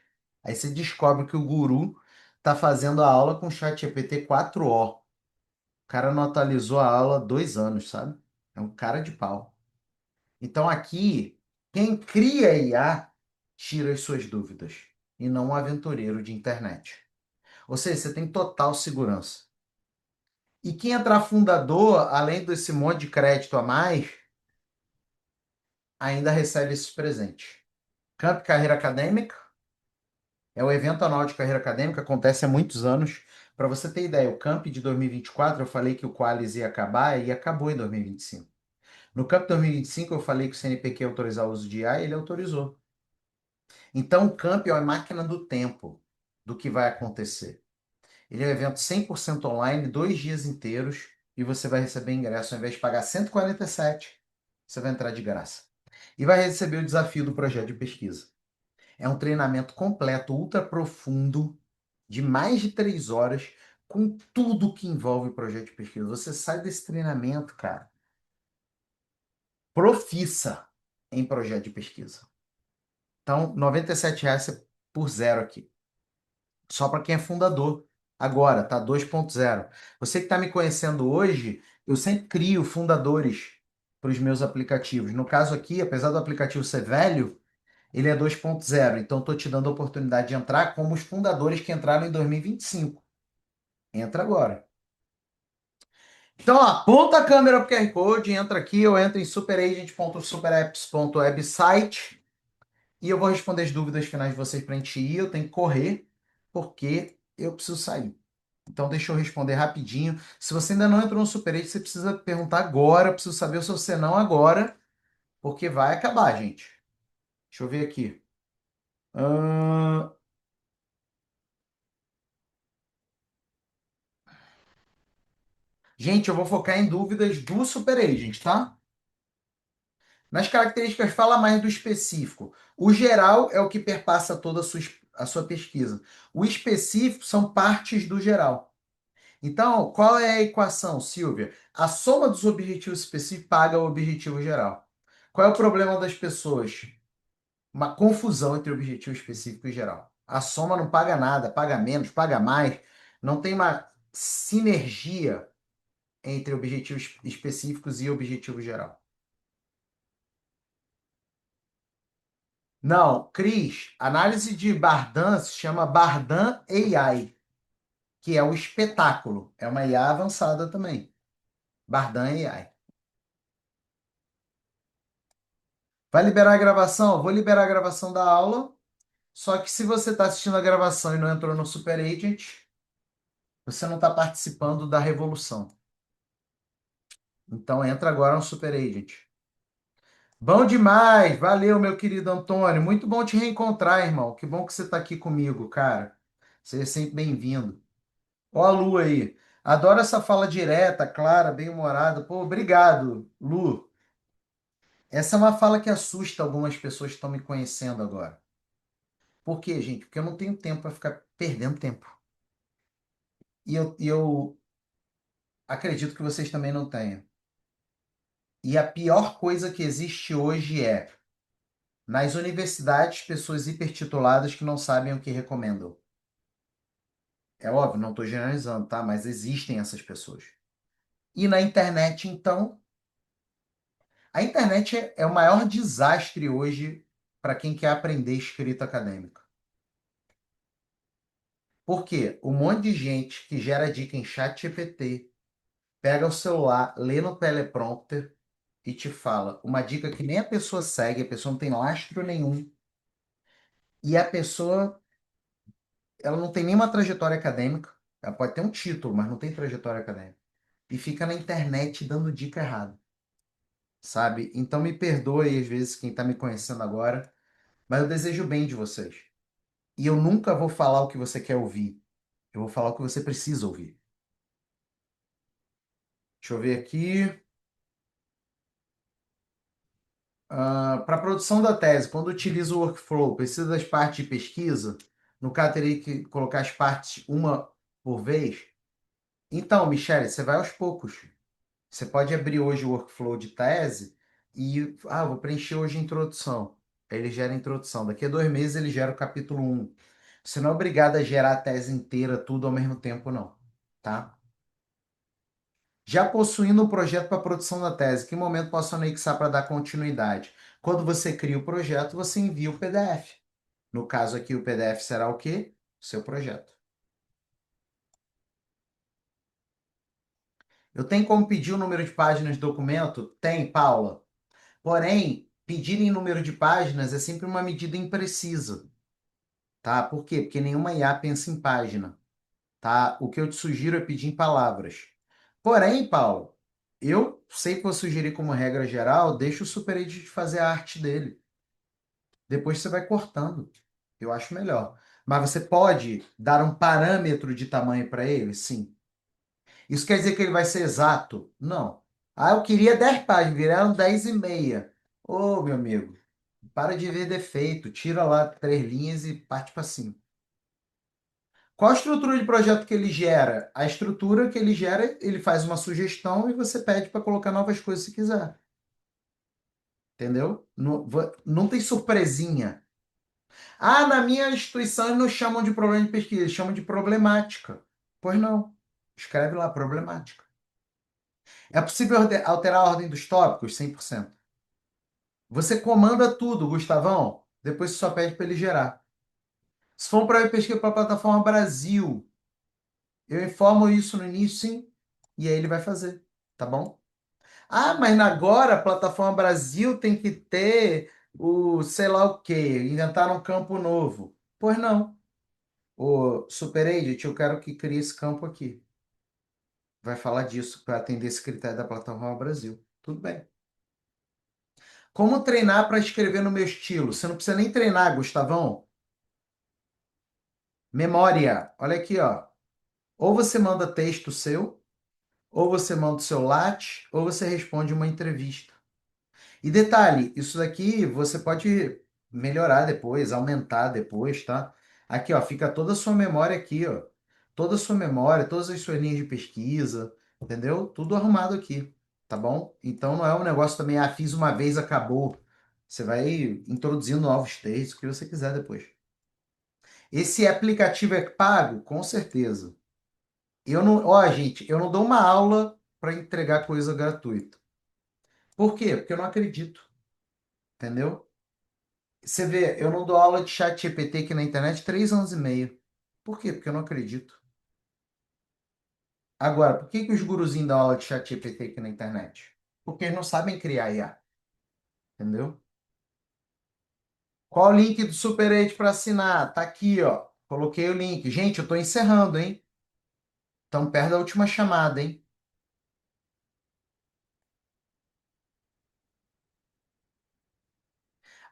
Aí você descobre que o guru está fazendo a aula com o ChatGPT 4O. O cara não atualizou a aula há 2 anos, sabe? É um cara de pau. Então aqui, quem cria IA tira as suas dúvidas e não um aventureiro de internet. Ou seja, você tem total segurança. E quem entrar fundador, além desse monte de crédito a mais, ainda recebe esses presentes. Camp Carreira Acadêmica é o evento anual de carreira acadêmica, acontece há muitos anos. Para você ter ideia, o Camp de 2024, eu falei que o Qualis ia acabar e acabou em 2025. No Camp 2025, eu falei que o CNPq ia autorizar o uso de IA e ele autorizou. Então, o Camp é uma máquina do tempo do que vai acontecer. Ele é um evento 100% online, 2 dias inteiros, e você vai receber ingresso, ao invés de pagar 147, você vai entrar de graça. E vai receber o desafio do projeto de pesquisa. É um treinamento completo, ultra profundo, de mais de 3 horas, com tudo que envolve o projeto de pesquisa. Você sai desse treinamento, cara, profissa em projeto de pesquisa. Então, R$ 97 por zero aqui. Só para quem é fundador. Agora, tá 2.0. Você que está me conhecendo hoje, eu sempre crio fundadores para os meus aplicativos. No caso aqui, apesar do aplicativo ser velho, ele é 2.0. Então, estou te dando a oportunidade de entrar como os fundadores que entraram em 2025. Entra agora. Então, ó, aponta a câmera para o QR Code, entra aqui, eu entro em superagent.superapps.website e eu vou responder as dúvidas finais de vocês para a gente ir. Eu tenho que correr, porque eu preciso sair. Então, deixa eu responder rapidinho. Se você ainda não entrou no Superagent, você precisa perguntar agora. Eu preciso saber o seu senão agora, porque vai acabar, gente. Deixa eu ver aqui. Ahn, Gente, eu vou focar em dúvidas do superagent, tá? Nas características, fala mais do específico. O geral é o que perpassa toda a sua pesquisa. O específico são partes do geral. Então, qual é a equação, Silvia? A soma dos objetivos específicos paga o objetivo geral. Qual é o problema das pessoas? Uma confusão entre objetivo específico e geral. A soma não paga nada, paga menos, paga mais. Não tem uma sinergia entre objetivos específicos e objetivo geral. Não, Cris, análise de Bardan se chama Bardan AI, que é o espetáculo. É uma IA avançada também. Bardan AI. Vai liberar a gravação? Vou liberar a gravação da aula. Só que se você está assistindo a gravação e não entrou no Super Agent, você não está participando da revolução. Então entra agora no Super Agent. Bom demais! Valeu, meu querido Antônio. Muito bom te reencontrar, irmão. Que bom que você está aqui comigo, cara. Seja sempre bem-vindo. Ó a Lu aí. Adoro essa fala direta, clara, bem-humorada. Pô, obrigado, Lu. Essa é uma fala que assusta algumas pessoas que estão me conhecendo agora. Por quê, gente? Porque eu não tenho tempo para ficar perdendo tempo. E eu acredito que vocês também não tenham. E a pior coisa que existe hoje é, nas universidades, pessoas hipertituladas que não sabem o que recomendam. É óbvio, não estou generalizando, tá? Mas existem essas pessoas. E na internet, então, a internet é o maior desastre hoje para quem quer aprender escrita acadêmica. Por quê? Um monte de gente que gera dica em chat GPT, pega o celular, lê no teleprompter e te fala uma dica que nem a pessoa segue, a pessoa não tem lastro nenhum, e a pessoa, ela não tem nenhuma trajetória acadêmica, ela pode ter um título, mas não tem trajetória acadêmica, e fica na internet dando dica errada, sabe? Então me perdoe às vezes quem está me conhecendo agora, mas eu desejo o bem de vocês. E eu nunca vou falar o que você quer ouvir, eu vou falar o que você precisa ouvir. Deixa eu ver aqui. Para a produção da tese, quando utiliza o workflow, precisa das partes de pesquisa? No caso, teria que colocar as partes uma por vez? Então, Michele, você vai aos poucos. Você pode abrir hoje o workflow de tese e, vou preencher hoje a introdução. Aí ele gera a introdução. Daqui a 2 meses ele gera o capítulo um. Você não é obrigado a gerar a tese inteira, tudo ao mesmo tempo, não. Tá? Já possuindo o projeto para a produção da tese, que momento posso anexar para dar continuidade? Quando você cria o projeto, você envia o PDF. No caso aqui, o PDF será o quê? Seu projeto. Eu tenho como pedir o número de páginas do documento? Tem, Paula. Porém, pedir em número de páginas é sempre uma medida imprecisa, tá? Por quê? Porque nenhuma IA pensa em página, tá? O que eu te sugiro é pedir em palavras. Porém, Paulo, eu sei que vou sugerir como regra geral, deixa o SuperEdit fazer a arte dele. Depois você vai cortando. Eu acho melhor. Mas você pode dar um parâmetro de tamanho para ele? Sim. Isso quer dizer que ele vai ser exato? Não. Ah, eu queria 10 páginas, viraram 10 e meia. Ô, meu amigo, para de ver defeito, tira lá 3 linhas e parte para cima. Qual a estrutura de projeto que ele gera? A estrutura que ele gera, ele faz uma sugestão e você pede para colocar novas coisas se quiser. Entendeu? Não, não tem surpresinha. Ah, na minha instituição eles não chamam de problema de pesquisa, eles chamam de problemática. Pois não. Escreve lá, problemática. É possível alterar a ordem dos tópicos? 100%. Você comanda tudo, Gustavão, depois você só pede para ele gerar. Se for para pesquisa para a plataforma Brasil, eu informo isso no início, sim, e aí ele vai fazer, tá bom? Ah, mas agora a plataforma Brasil tem que ter o sei lá o quê, inventar um campo novo. Pois não. O SuperAgent, eu quero que crie esse campo aqui. Vai falar disso para atender esse critério da plataforma Brasil. Tudo bem. Como treinar para escrever no meu estilo? Você não precisa nem treinar, Gustavão. Memória. Olha aqui, ó. Ou você manda texto seu, ou você manda o seu latte, ou você responde uma entrevista. E detalhe, isso daqui você pode melhorar depois, aumentar depois, tá? Aqui, ó, fica toda a sua memória aqui, ó. Toda a sua memória, todas as suas linhas de pesquisa, entendeu? Tudo arrumado aqui, tá bom? Então não é um negócio também, ah, fiz uma vez, acabou. Você vai introduzindo novos textos, o que você quiser depois. Esse aplicativo é pago? Com certeza. Eu não, ó, gente, eu não dou uma aula para entregar coisa gratuita. Por quê? Porque eu não acredito, entendeu? Você vê, eu não dou aula de chat GPT aqui na internet 3 anos e meio. Por quê? Porque eu não acredito. Agora, por que que os guruzinhos dão aula de chat GPT aqui na internet? Porque eles não sabem criar IA, entendeu? Qual o link do Super 8 para assinar? Tá aqui, ó. Coloquei o link. Gente, eu tô encerrando, hein? Estamos perto da última chamada, hein?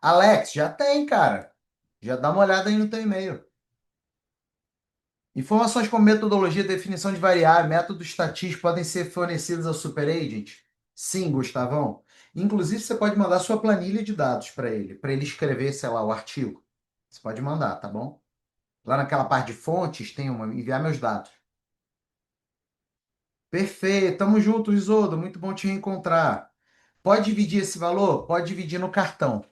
Alex, já tem, cara. Já dá uma olhada aí no teu e-mail. Informações como metodologia, definição de variável, método estatístico podem ser fornecidos ao superagent? Sim, Gustavão. Inclusive, você pode mandar sua planilha de dados para ele escrever, sei lá, o artigo. Você pode mandar, tá bom? Lá naquela parte de fontes, tem uma, enviar meus dados. Perfeito, tamo junto, Isolda. Muito bom te reencontrar. Pode dividir esse valor? Pode dividir no cartão,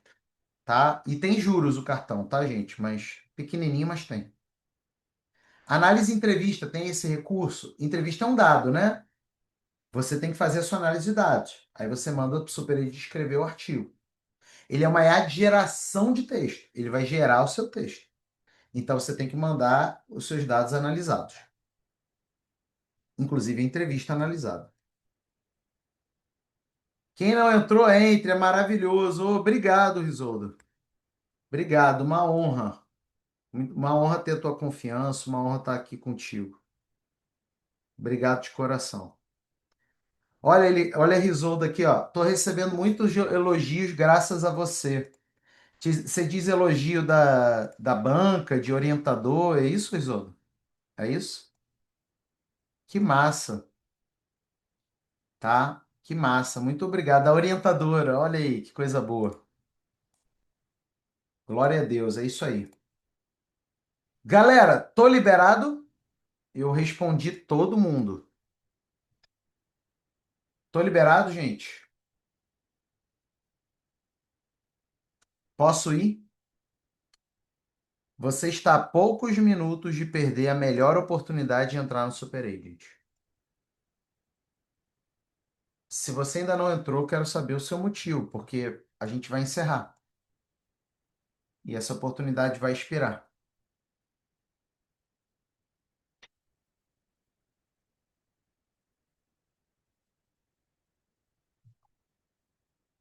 tá? E tem juros o cartão, tá, gente? Mas pequenininho, mas tem. Análise e entrevista, tem esse recurso? Entrevista é um dado, né? Você tem que fazer a sua análise de dados. Aí você manda para o Superagent escrever o artigo. Ele é uma IA de geração de texto. Ele vai gerar o seu texto. Então você tem que mandar os seus dados analisados. Inclusive a entrevista analisada. Quem não entrou, entre. É maravilhoso. Obrigado, Risoldo. Obrigado. Uma honra. Uma honra ter a tua confiança. Uma honra estar aqui contigo. Obrigado de coração. Olha ele, olha a Risoldo aqui, ó. Tô recebendo muitos elogios graças a você. Você diz elogio da banca, de orientador, é isso, Risoldo? É isso? Que massa, tá? Que massa, muito obrigado. A orientadora, olha aí, que coisa boa. Glória a Deus, é isso aí. Galera, tô liberado? Eu respondi todo mundo. Tô liberado, gente? Posso ir? Você está a poucos minutos de perder a melhor oportunidade de entrar no Super Agent. Se você ainda não entrou, quero saber o seu motivo, porque a gente vai encerrar. E essa oportunidade vai expirar.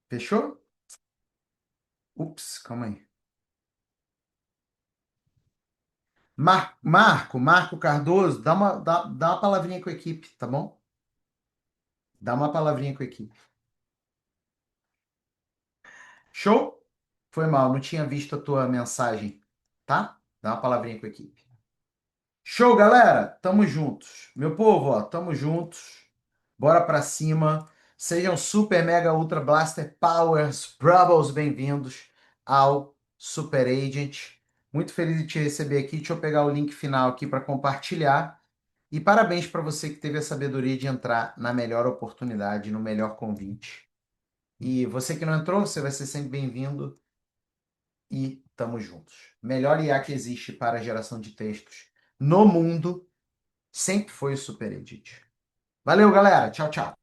Fechou? Ups, calma aí. Marco Cardoso, dá uma palavrinha com a equipe, tá bom? Dá uma palavrinha com a equipe. Show? Foi mal, não tinha visto a tua mensagem, tá? Dá uma palavrinha com a equipe. Show, galera! Tamo juntos. Meu povo, ó, tamo juntos. Bora pra cima. Sejam super, mega, ultra blaster powers, brabos bem-vindos ao Super Agent. Muito feliz de te receber aqui. Deixa eu pegar o link final aqui para compartilhar. E parabéns para você que teve a sabedoria de entrar na melhor oportunidade, no melhor convite. E você que não entrou, você vai ser sempre bem-vindo e tamo juntos. Melhor IA que existe para a geração de textos no mundo sempre foi o SuperEdit. Valeu, galera. Tchau, tchau.